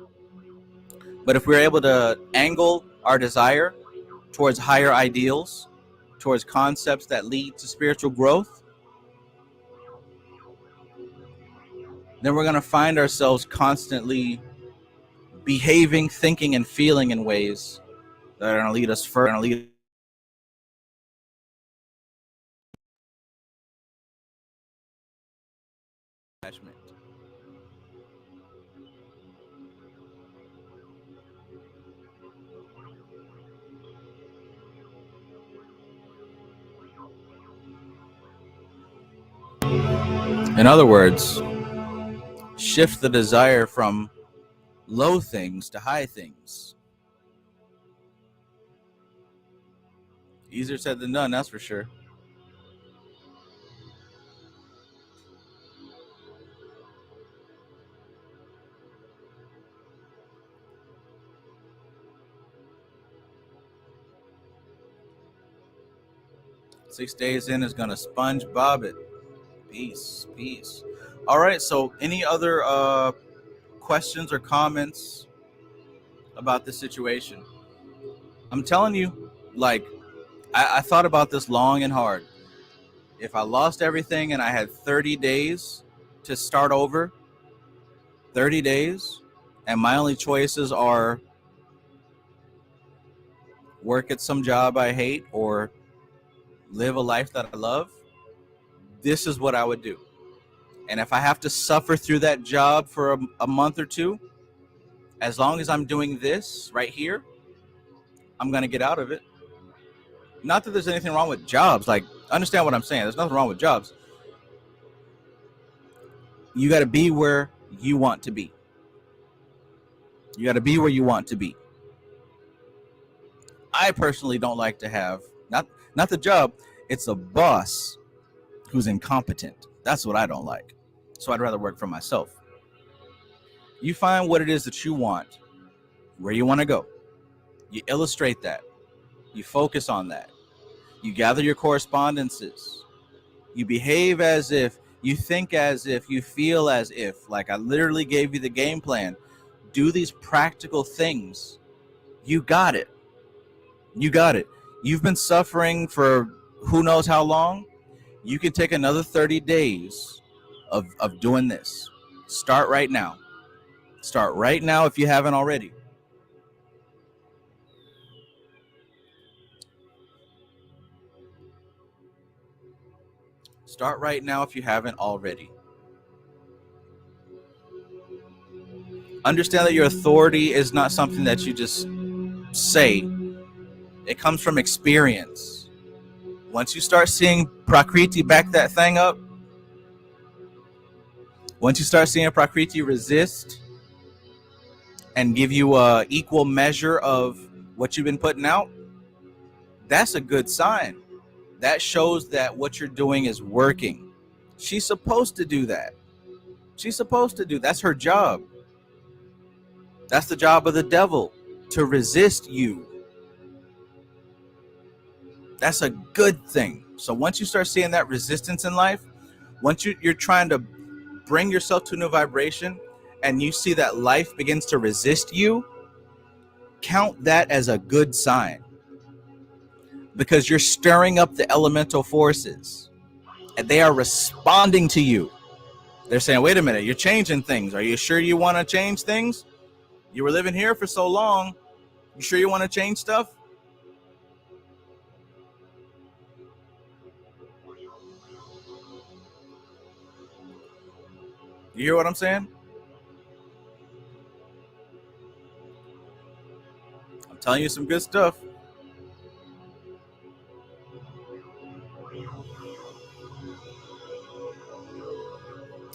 Speaker 1: But if we're able to angle our desire towards higher ideals, towards concepts that lead to spiritual growth, then we're going to find ourselves constantly behaving, thinking, and feeling in ways that are going to lead us further. Attachment. In other words, shift the desire from low things to high things. Easier said than done, that's for sure. Six days in is gonna sponge bob it. Peace, peace. All right, so any other questions or comments about this situation? I'm telling you, like, I thought about this long and hard. If I lost everything and I had 30 days to start over, 30 days, and my only choices are work at some job I hate or live a life that I love, this is what I would do. And if I have to suffer through that job for a month or two, as long as I'm doing this right here, I'm going to get out of it. Not that there's anything wrong with jobs. Like, understand what I'm saying. There's nothing wrong with jobs. You got to be where you want to be. You got to be where you want to be. I personally don't like to have, not the job, it's a boss who's incompetent. That's what I don't like. So I'd rather work for myself. You find what it is that you want, where you want to go. You illustrate that. You focus on that. You gather your correspondences. You behave as if, you think as if, you feel as if. Like, I literally gave you the game plan. Do these practical things. You got it. You got it. You've been suffering for who knows how long. You can take another 30 days of doing this. Start right now. Start right now if you haven't already. Start right now if you haven't already. Understand that your authority is not something that you just say. It comes from experience. Once you start seeing Prakriti back that thing up, once you start seeing Prakriti resist and give you a equal measure of what you've been putting out, that's a good sign. That shows that what you're doing is working. She's supposed to do that. She's supposed to do. That's her job. That's the job of the devil, to resist you. That's a good thing. So once you start seeing that resistance in life, once you're trying to bring yourself to a new vibration and you see that life begins to resist you, count that as a good sign, because you're stirring up the elemental forces and they are responding to you. They're saying, wait a minute, you're changing things. Are you sure you want to change things? You were living here for so long. You sure you want to change stuff? You hear what I'm saying? I'm telling you some good stuff.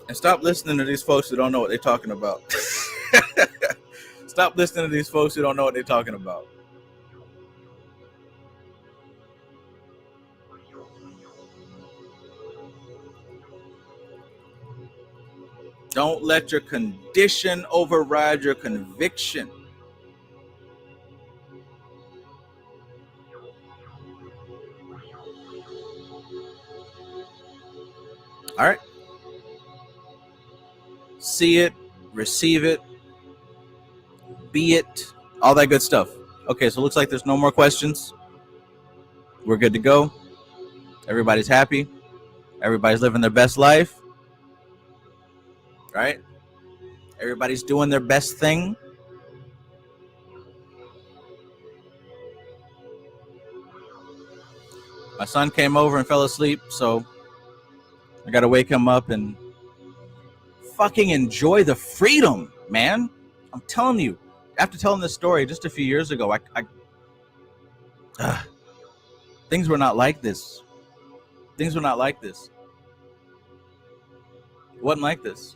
Speaker 1: And stop listening to these folks who don't know what they're talking about. Stop listening to these folks who don't know what they're talking about. Don't let your condition override your conviction. All right? See it, receive it, be it, all that good stuff. Okay, so it looks like there's no more questions. We're good to go. Everybody's happy. Everybody's living their best life. Right? Everybody's doing their best thing. My son came over and fell asleep, so I got to wake him up and fucking enjoy the freedom, man. I'm telling you, after telling this story just a few years ago, things were not like this. Things were not like this. Wasn't like this.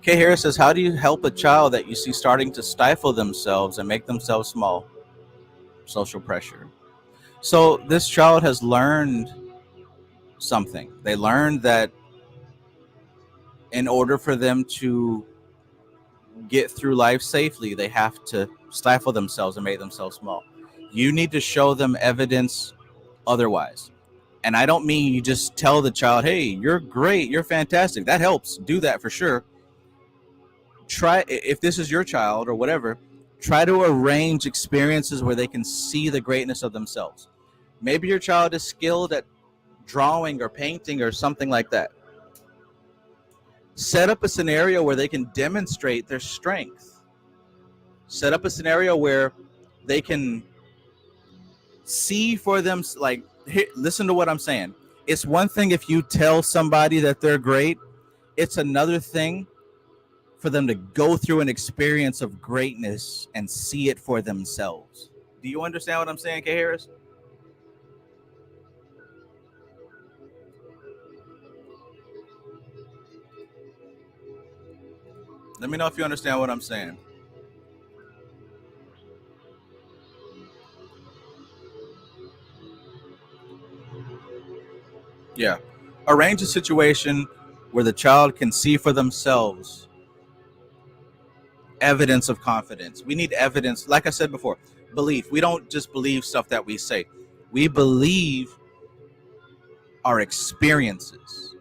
Speaker 1: Kay Harris says, how do you help a child that you see starting to stifle themselves and make themselves small? Social pressure. So this child has learned something. They learned that in order for them to get through life safely, they have to stifle themselves and make themselves small. You need to show them evidence otherwise. And I don't mean you just tell the child, hey, you're great, you're fantastic. That helps. Do that for sure. Try, if this is your child or whatever, try to arrange experiences where they can see the greatness of themselves. Maybe your child is skilled at drawing or painting or something like that. Set up a scenario where they can demonstrate their strength. Set up a scenario where they can see for them, like, here, listen to what I'm saying. It's one thing if you tell somebody that they're great. It's another thing for them to go through an experience of greatness and see it for themselves. Do you understand what I'm saying, Kay Harris? Let me know if you understand what I'm saying. Yeah. Arrange a situation where the child can see for themselves evidence of confidence. We need evidence. Like I said before, belief. We don't just believe stuff that we say. We believe our experiences.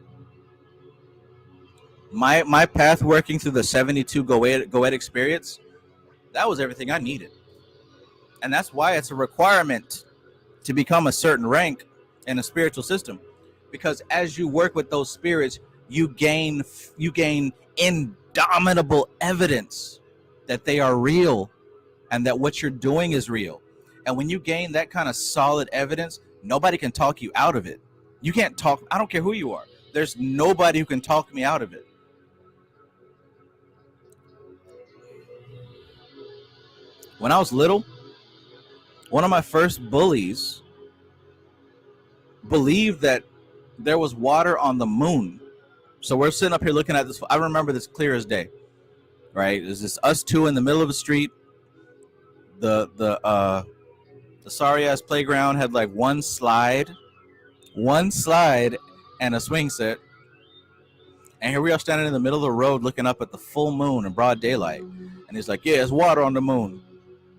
Speaker 1: My path working through the 72 Go-Ed experience, that was everything I needed. And that's why it's a requirement to become a certain rank in a spiritual system. Because as you work with those spirits, you gain indomitable evidence that they are real and that what you're doing is real. And when you gain that kind of solid evidence, nobody can talk you out of it. You can't talk, I don't care who you are. There's nobody who can talk me out of it. When I was little, one of my first bullies believed that there was water on the moon. So we're sitting up here looking at this. I remember this clear as day, right? There's this us two in the middle of the street. The sorry ass playground had like one slide and a swing set. And here we are standing in the middle of the road looking up at the full moon in broad daylight. And he's like, yeah, it's water on the moon.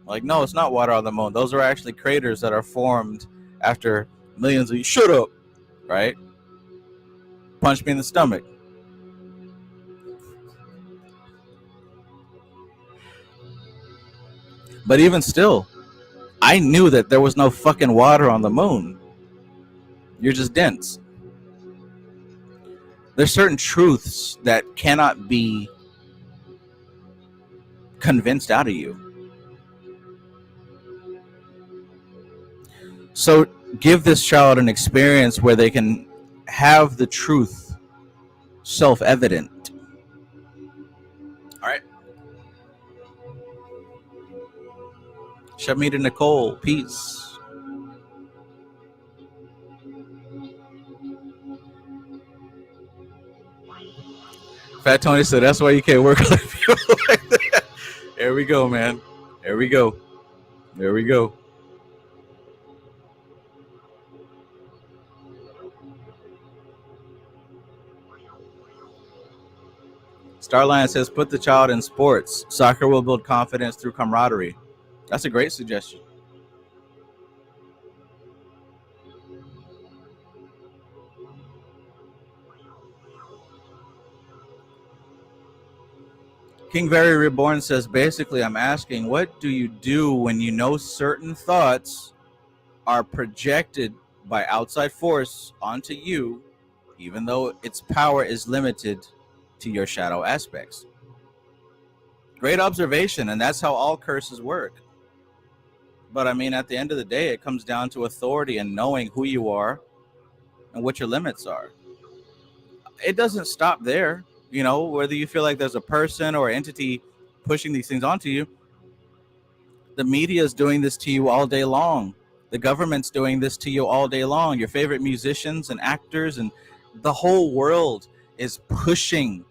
Speaker 1: I'm like, no, it's not water on the moon. Those are actually craters that are formed after millions of years. Shut up, right? Punch me in the stomach. But even still, I knew that there was no fucking water on the moon. You're just dense. There's certain truths that cannot be convinced out of you. So give this child an experience where they can have the truth self-evident. All right. Shove me to Nicole. Peace. Fat Tony said, that's why you can't work on people like that. There we go, man. There we go. There we go. Starline says, put the child in sports. Soccer will build confidence through camaraderie. That's a great suggestion. King Very Reborn says, basically, I'm asking, what do you do when you know certain thoughts are projected by outside force onto you, even though its power is limited to your shadow aspects? Great observation, and that's how all curses work. But I mean, at the end of the day, it comes down to authority and knowing who you are and what your limits are. It doesn't stop there. whether you feel like there's a person or entity pushing these things onto you, the media is doing this to you all day long. The government's doing this to you all day long. Your favorite musicians and actors and the whole world is pushing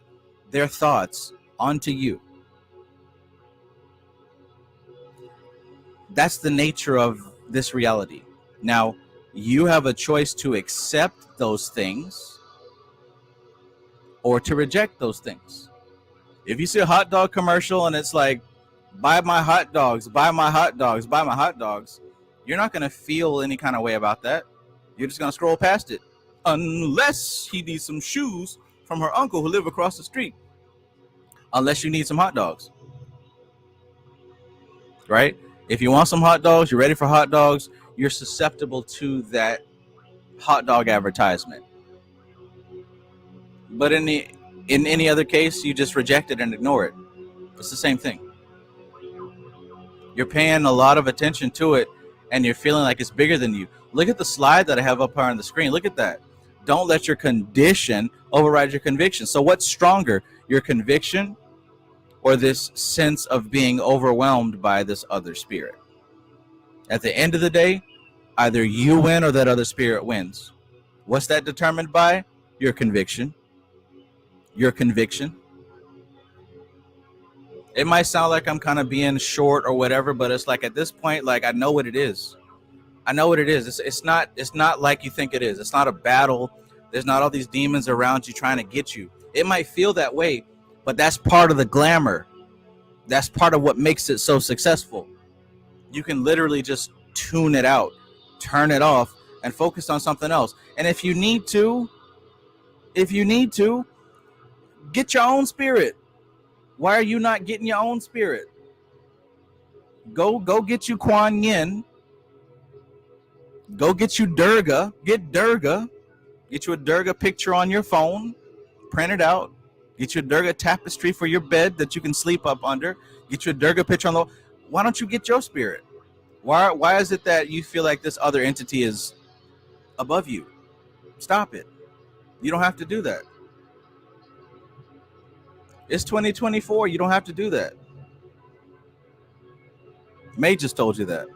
Speaker 1: their thoughts onto you. That's the nature of this reality. Now, you have a choice to accept those things or to reject those things. If you see a hot dog commercial and it's like, buy my hot dogs, buy my hot dogs, buy my hot dogs, you're not going to feel any kind of way about that. You're just going to scroll past it. Unless he needs some shoes from her uncle who live across the street. Unless you need some hot dogs. Right? If you want some hot dogs, you're ready for hot dogs, you're susceptible to that hot dog advertisement. But in any other case, you just reject it and ignore it. It's the same thing. You're paying a lot of attention to it and you're feeling like it's bigger than you. Look at the slide that I have up here on the screen. Look at that. Don't let your condition override your conviction. So what's stronger, your conviction or this sense of being overwhelmed by this other spirit? At the end of the day, either you win or that other spirit wins. What's that determined by? Your conviction. Your conviction. It might sound like I'm kind of being short or whatever, but it's like at this point, like I know what it is. I know what it is. It's not like you think it is. It's not a battle. There's not all these demons around you trying to get you. It might feel that way, but that's part of the glamour. That's part of what makes it so successful. You can literally just tune it out, turn it off, and focus on something else. And if you need to, get your own spirit. Why are you not getting your own spirit? Go get you Kuan Yin. Go get you Durga. Get Durga. Get you a Durga picture on your phone. Print it out. Get you a Durga tapestry for your bed that you can sleep up under. Get you a Durga picture on the. Why don't you get your spirit? Why is it that you feel like this other entity is above you? Stop it. You don't have to do that. It's 2024. You don't have to do that. May just told you that.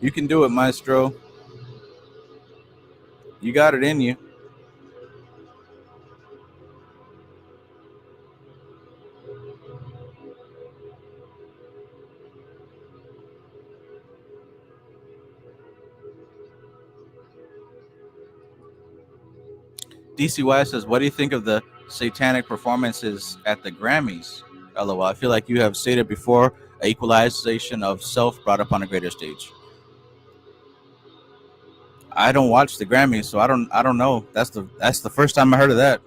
Speaker 1: You can do it, Maestro. You got it in you. DCY says, what do you think of the satanic performances at the Grammys? LOL. I feel like you have stated before, a equalization of self brought up on a greater stage. I don't watch the Grammys, so I don't know. That's the first time I heard of that.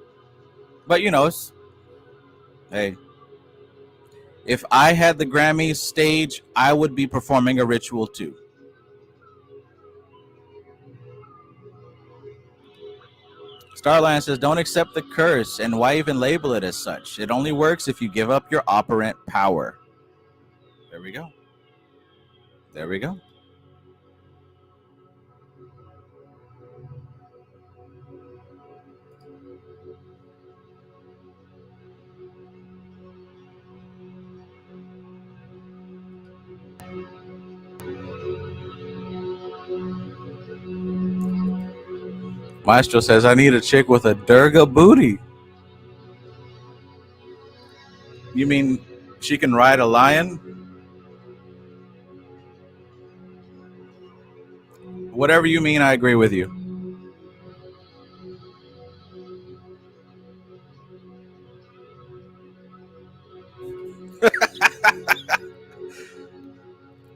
Speaker 1: But it's, hey, if I had the Grammys stage, I would be performing a ritual too. Starline says, don't accept the curse, and why even label it as such? It only works if you give up your operant power. There we go. There we go. Maestro says, I need a chick with a Durga booty. You mean she can ride a lion? Whatever you mean, I agree with you.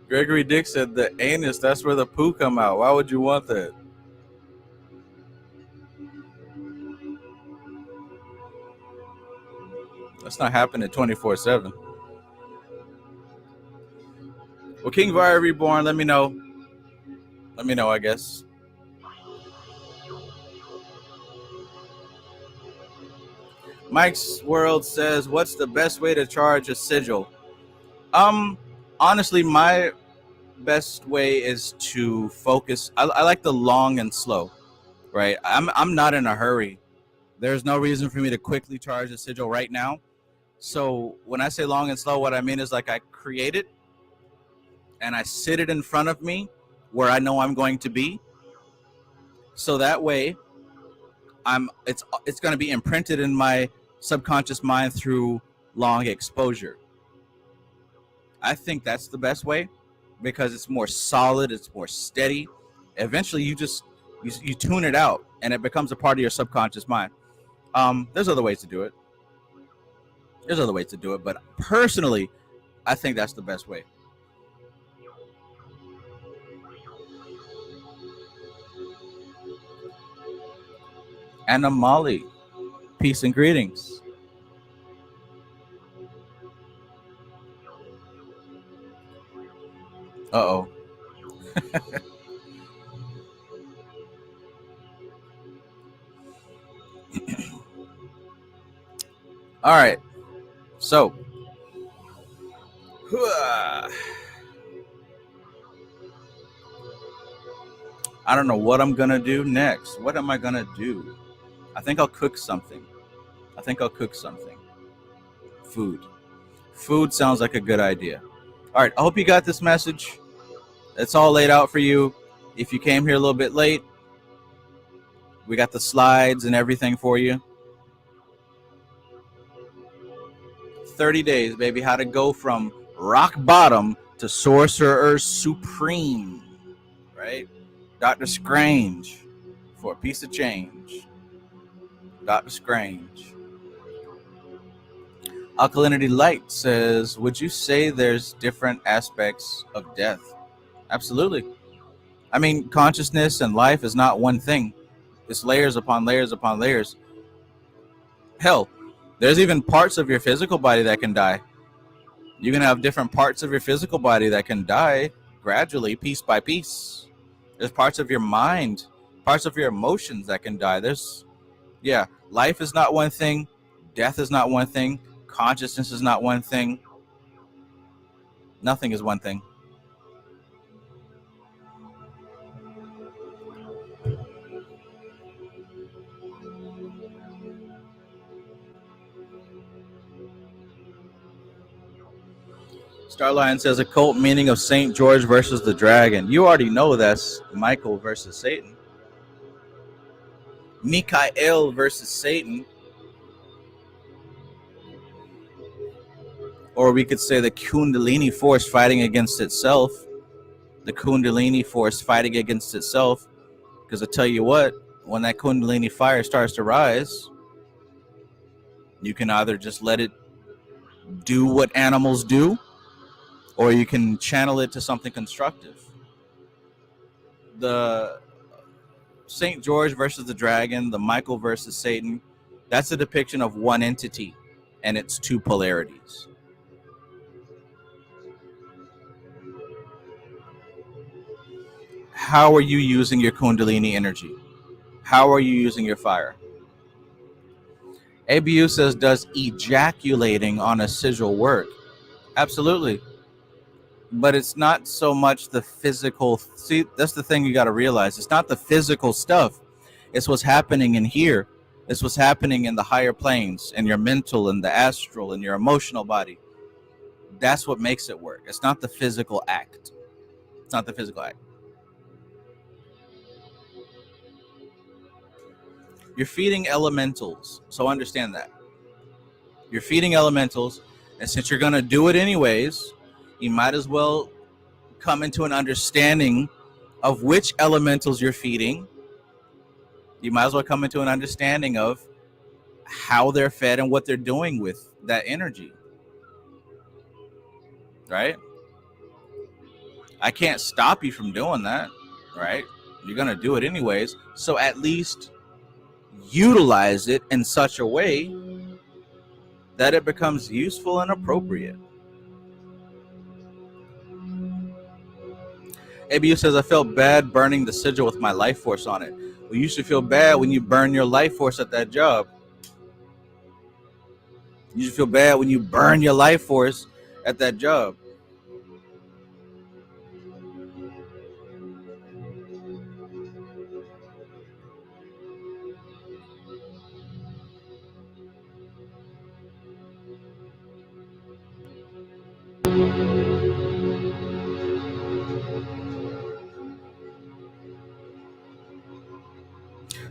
Speaker 1: Gregory Dick said the anus, that's where the poo come out. Why would you want that? That's not happening 24/7. Well, King Vire Reborn, let me know. Let me know, I guess. Mike's World says, what's the best way to charge a sigil? Honestly, my best way is to focus. I like the long and slow, right? I'm not in a hurry. There's no reason for me to quickly charge a sigil right now. So when I say long and slow, what I mean is like I create it and I sit it in front of me where I know I'm going to be. So that way it's going to be imprinted in my subconscious mind through long exposure. I think that's the best way because it's more solid, it's more steady. Eventually you tune it out and it becomes a part of your subconscious mind. There's other ways to do it. But personally, I think that's the best way. Anna Molly, peace and greetings. Uh-oh. All right. So, I don't know what I'm going to do next. What am I going to do? I think I'll cook something. Food sounds like a good idea. All right. I hope you got this message. It's all laid out for you. If you came here a little bit late, we got the slides and everything for you. 30 days, baby. How to go from rock bottom to Sorcerer Supreme, right? Dr. Scrange for a piece of change. Dr. Scrange. Alkalinity Light says, would you say there's different aspects of death? Absolutely. I mean, consciousness and life is not one thing. It's layers upon layers upon layers. Hell, there's even parts of your physical body that can die. You can have different parts of your physical body that can die gradually, piece by piece. There's parts of your mind, parts of your emotions that can die. Life is not one thing. Death is not one thing. Consciousness is not one thing. Nothing is one thing. Starlion says occult meaning of St. George versus the dragon. You already know that's Michael versus Satan. Michael versus Satan. Or we could say the Kundalini force fighting against itself. The Kundalini force fighting against itself. Because I tell you what, when that Kundalini fire starts to rise, you can either just let it do what animals do, or you can channel it to something constructive. The St. George versus the dragon, the Michael versus Satan, that's a depiction of one entity and its two polarities. How are you using your Kundalini energy? How are you using your fire? ABU says, does ejaculating on a sigil work? Absolutely. But it's not so much the physical. See, that's the thing you got to realize. It's not the physical stuff. It's what's happening in here. It's what's happening in the higher planes, in your mental and the astral and your emotional body. That's what makes it work. It's not the physical act. It's not the physical act. You're feeding elementals. So understand that. You're feeding elementals. And since you're going to do it anyways, you might as well come into an understanding of which elementals you're feeding. You might as well come into an understanding of how they're fed and what they're doing with that energy. Right? I can't stop you from doing that. Right? You're going to do it anyways. So at least utilize it in such a way that it becomes useful and appropriate. ABU says, I felt bad burning the sigil with my life force on it. Well, you should feel bad when you burn your life force at that job. You just feel bad when you burn your life force at that job.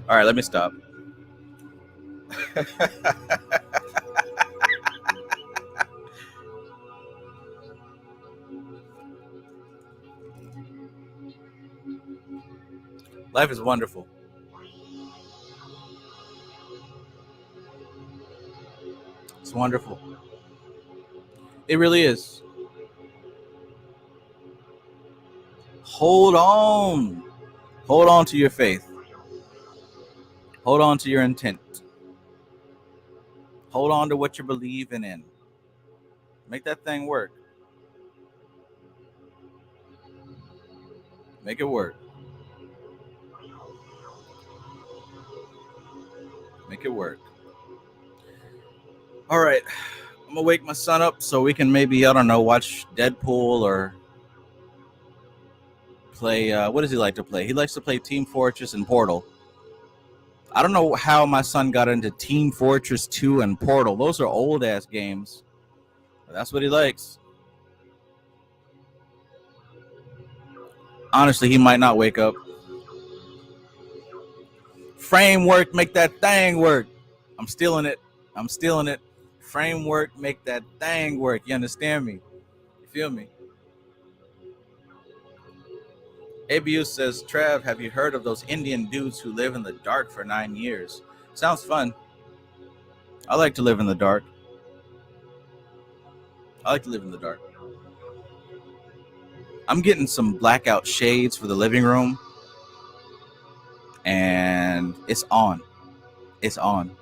Speaker 1: All right, let me stop. Life is wonderful. It's wonderful. It really is. Hold on. Hold on to your faith. Hold on to your intent. Hold on to what you're believing in. Make that thing work. Make it work. Make it work. All right. I'm going to wake my son up so we can maybe, I don't know, watch Deadpool or play. What does he like to play? He likes to play Team Fortress and Portal. I don't know how my son got into Team Fortress 2 and Portal. Those are old-ass games. But that's what he likes. Honestly, he might not wake up. Framework, make that thing work. I'm stealing it. I'm stealing it. Framework, make that thing work. You understand me? You feel me? ABU says, Trev, have you heard of those Indian dudes who live in the dark for 9 years? Sounds fun. I like to live in the dark. I like to live in the dark. I'm getting some blackout shades for the living room. And it's on. It's on.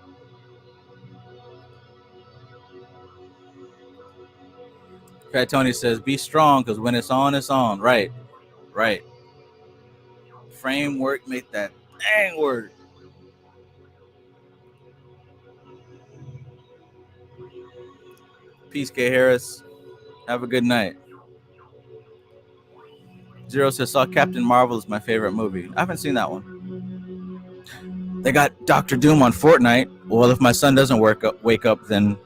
Speaker 1: Fat Tony says, be strong, because when it's on, it's on. Right. Right. Framework, make that dang word. Peace, K. Harris. Have a good night. Zero says, saw Captain Marvel is my favorite movie. I haven't seen that one. They got Dr. Doom on Fortnite. Well, if my son doesn't wake up, then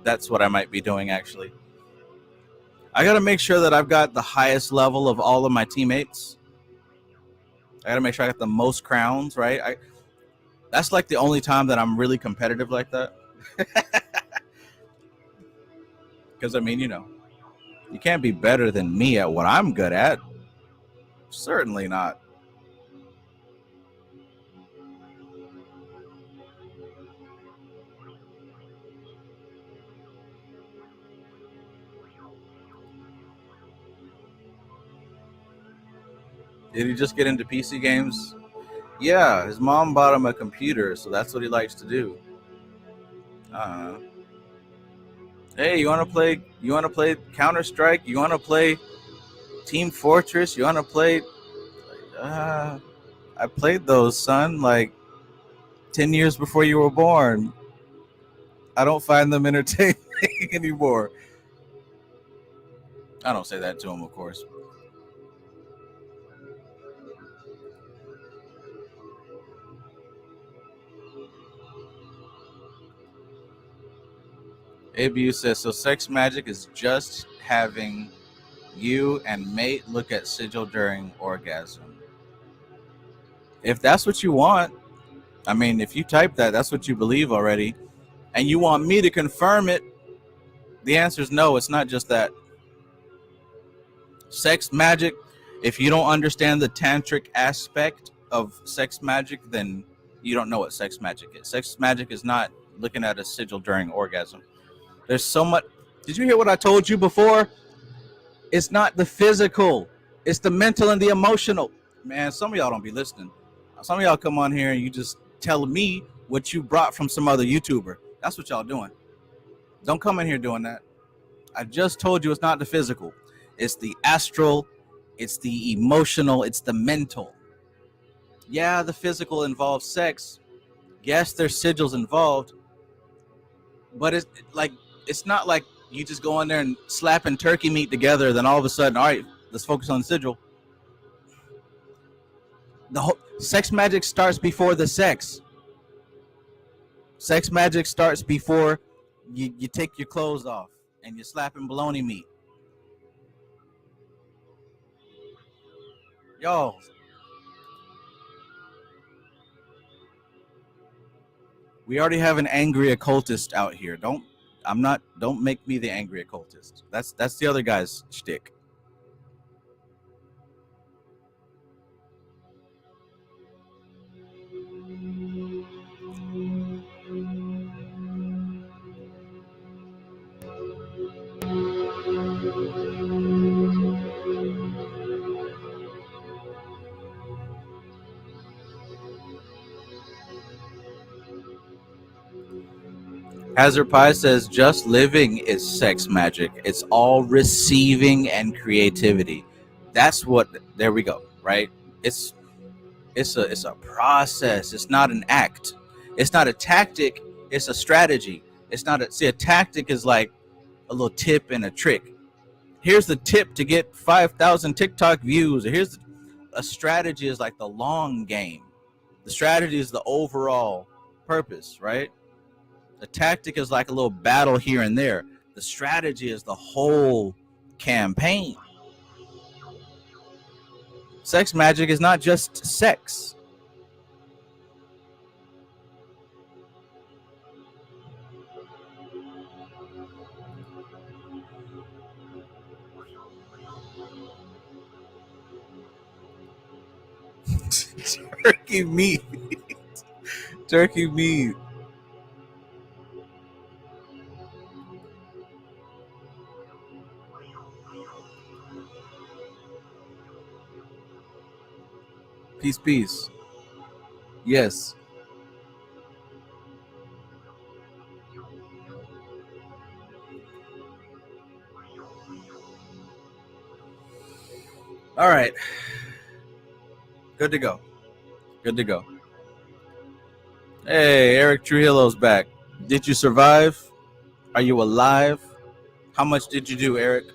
Speaker 1: that's what I might be doing, actually. I got to make sure that I've got the highest level of all of my teammates. I got to make sure I got the most crowns, right? That's like the only time that I'm really competitive like that. Because, I mean, you know, you can't be better than me at what I'm good at. Certainly not. Did he just get into PC games? Yeah, his mom bought him a computer, so that's what he likes to do. Hey, you want to play? You want to play Counter-Strike? You want to play Team Fortress? You want to play? I played those, son, like 10 years before you were born. I don't find them entertaining anymore. I don't say that to him, of course. ABU says, so sex magic is just having you and mate look at sigil during orgasm. If that's what you want, I mean, if you type that, that's what you believe already, and you want me to confirm it, the answer is no, it's not just that. Sex magic, if you don't understand the tantric aspect of sex magic, then you don't know what sex magic is. Sex magic is not looking at a sigil during orgasm. There's so much. Did you hear what I told you before? It's not the physical. It's the mental and the emotional. Man, some of y'all don't be listening. Some of y'all come on here and you just tell me what you brought from some other YouTuber. That's what y'all doing. Don't come in here doing that. I just told you it's not the physical. It's the astral. It's the emotional. It's the mental. Yeah, the physical involves sex. Yes, there's sigils involved. But it's not like you just go in there and slapping turkey meat together, then all of a sudden, all right, let's focus on the sigil. The whole sex magic starts before the sex. Sex magic starts before you take your clothes off and you're slapping bologna meat. Yo, we already have an angry occultist out here. Don't make me the angry occultist. That's the other guy's shtick. Hazard Pie says just living is sex magic. It's all receiving and creativity. That's what. There we go. Right. It's a process. It's not an act. It's not a tactic. It's a strategy. It's not a tactic is like a little tip and a trick. Here's the tip to get 5,000 TikTok views. A strategy is like the long game. The strategy is the overall purpose, right? The tactic is like a little battle here and there. The strategy is the whole campaign. Sex magic is not just sex. Turkey meat. Turkey meat. Peace, peace. Yes. All right. Good to go. Good to go. Hey, Eric Trujillo's back. Did you survive? Are you alive? How much did you do, Eric?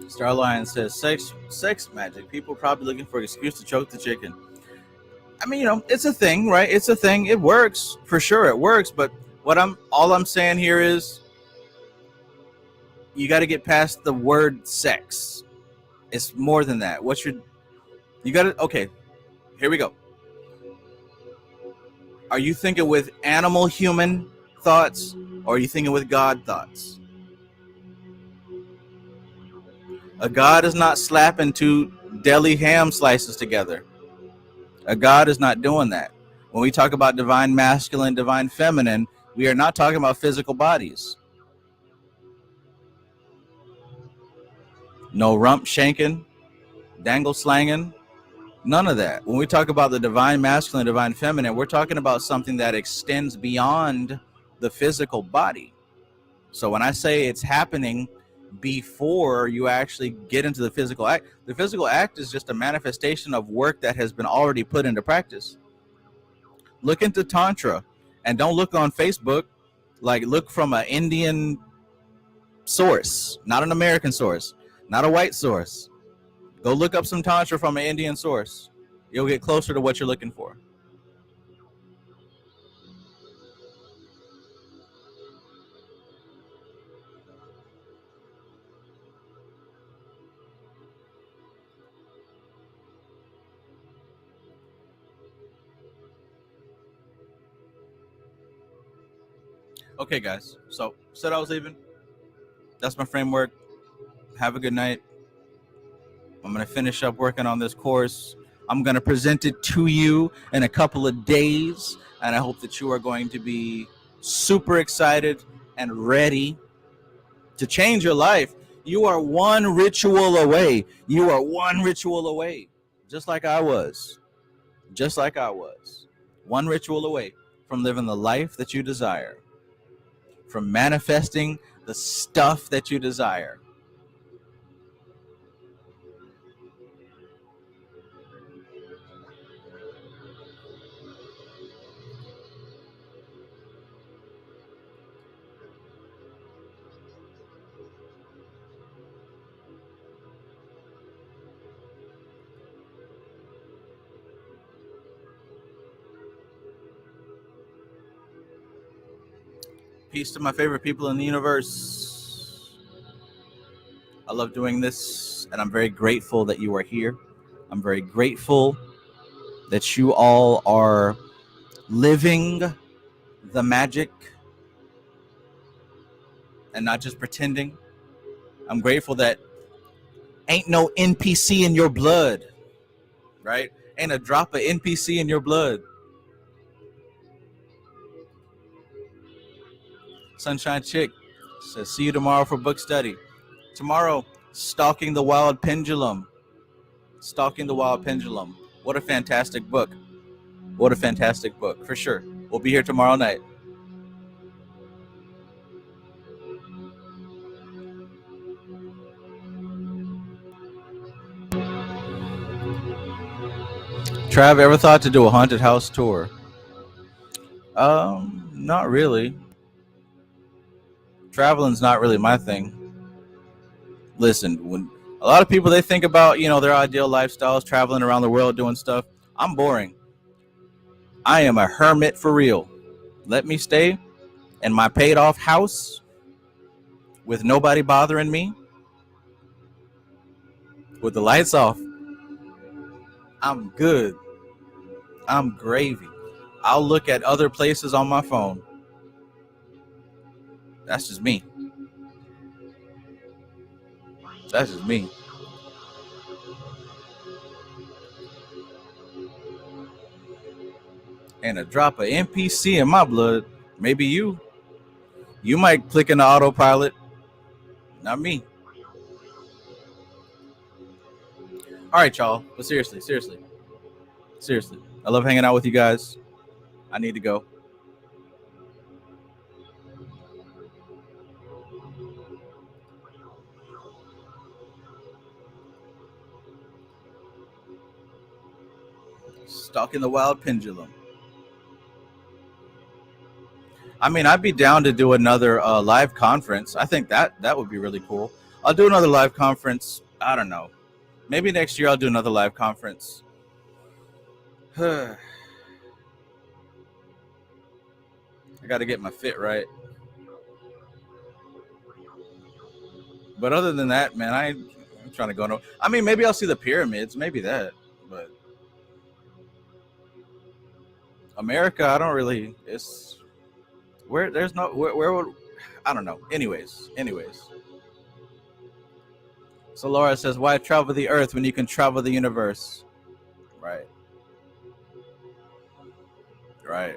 Speaker 1: Starlion says sex magic. People probably looking for an excuse to choke the chicken. I mean, it's a thing, right? It's a thing. It works for sure. It works. But all I'm saying here is you got to get past the word sex. It's more than that. You got to, okay, here we go. Are you thinking with animal human thoughts or are you thinking with God thoughts? A God is not slapping two deli ham slices together. A God is not doing that. When we talk about divine masculine, divine feminine, we are not talking about physical bodies. No rump shanking, dangle slanging, none of that. When we talk about the divine masculine, divine feminine, we're talking about something that extends beyond the physical body. So when I say it's happening before you actually get into the physical act is just a manifestation of work that has been already put into practice. Look into Tantra and don't look on Facebook. Like, look from an Indian source, not an American source, not a white source. Go look up some Tantra from an Indian source. You'll get closer to what you're looking for. Okay, guys. So, said I was leaving. That's my framework. Have a good night. I'm going to finish up working on this course. I'm going to present it to you in a couple of days, and I hope that you are going to be super excited and ready to change your life. You are one ritual away. You are one ritual away. Just like I was. Just like I was. One ritual away from living the life that you desire. From manifesting the stuff that you desire. Peace to my favorite people in the universe. I love doing this, and I'm very grateful that you are here. I'm very grateful that you all are living the magic and not just pretending. I'm grateful that ain't no NPC in your blood, right? Ain't a drop of NPC in your blood. Sunshine Chick says, see you tomorrow for book study. Tomorrow, Stalking the Wild Pendulum. Stalking the Wild Pendulum. What a fantastic book. What a fantastic book, for sure. We'll be here tomorrow night. Trav, ever thought to do a haunted house tour? Not really. Traveling's not really my thing. Listen, when a lot of people, they think about, their ideal lifestyles, traveling around the world doing stuff. I'm boring. I am a hermit for real. Let me stay in my paid off house with nobody bothering me, with the lights off. I'm good. I'm gravy. I'll look at other places on my phone. That's just me. That's just me. And a drop of NPC in my blood. Maybe you. You might click in the autopilot. Not me. All right, y'all. But seriously. I love hanging out with you guys. I need to go. Stalking the Wild Pendulum. I mean, I'd be down to do another live conference. I think that would be really cool. I'll do another live conference. I don't know. Maybe next year I'll do another live conference. I got to get my fit right. But other than that, man, I'm trying to go. No, I mean, maybe I'll see the pyramids. Maybe that. But America, I don't really. It's where there's no where would I don't know. Anyways. So Laura says, why travel the earth when you can travel the universe? Right. Right.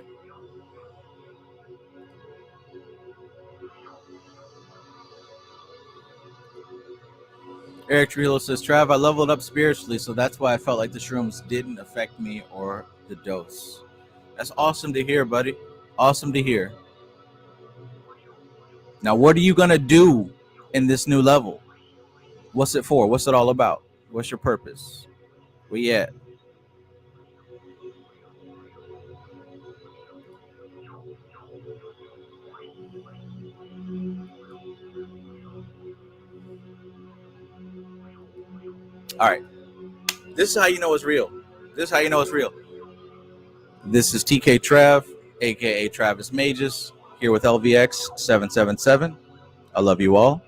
Speaker 1: Eric Trujillo says, Trav, I leveled up spiritually, so that's why I felt like the shrooms didn't affect me or the dose. That's awesome to hear, buddy. Awesome to hear. Now, what are you going to do in this new level? What's it for? What's it all about? What's your purpose? Where you at? All right. This is how you know it's real. This is how you know it's real. This is TK Trav, aka Travis Magus, here with LVX777. I love you all.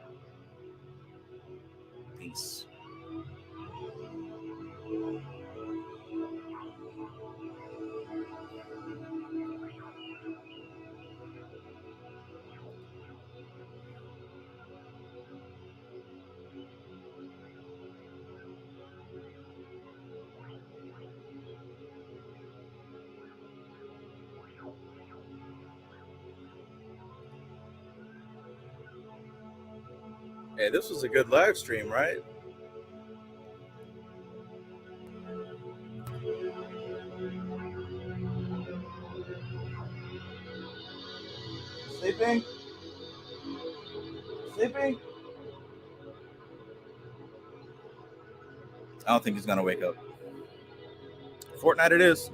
Speaker 1: Peace. Hey, this was a good live stream, right? Sleeping? Sleeping? I don't think he's gonna wake up. Fortnite it is.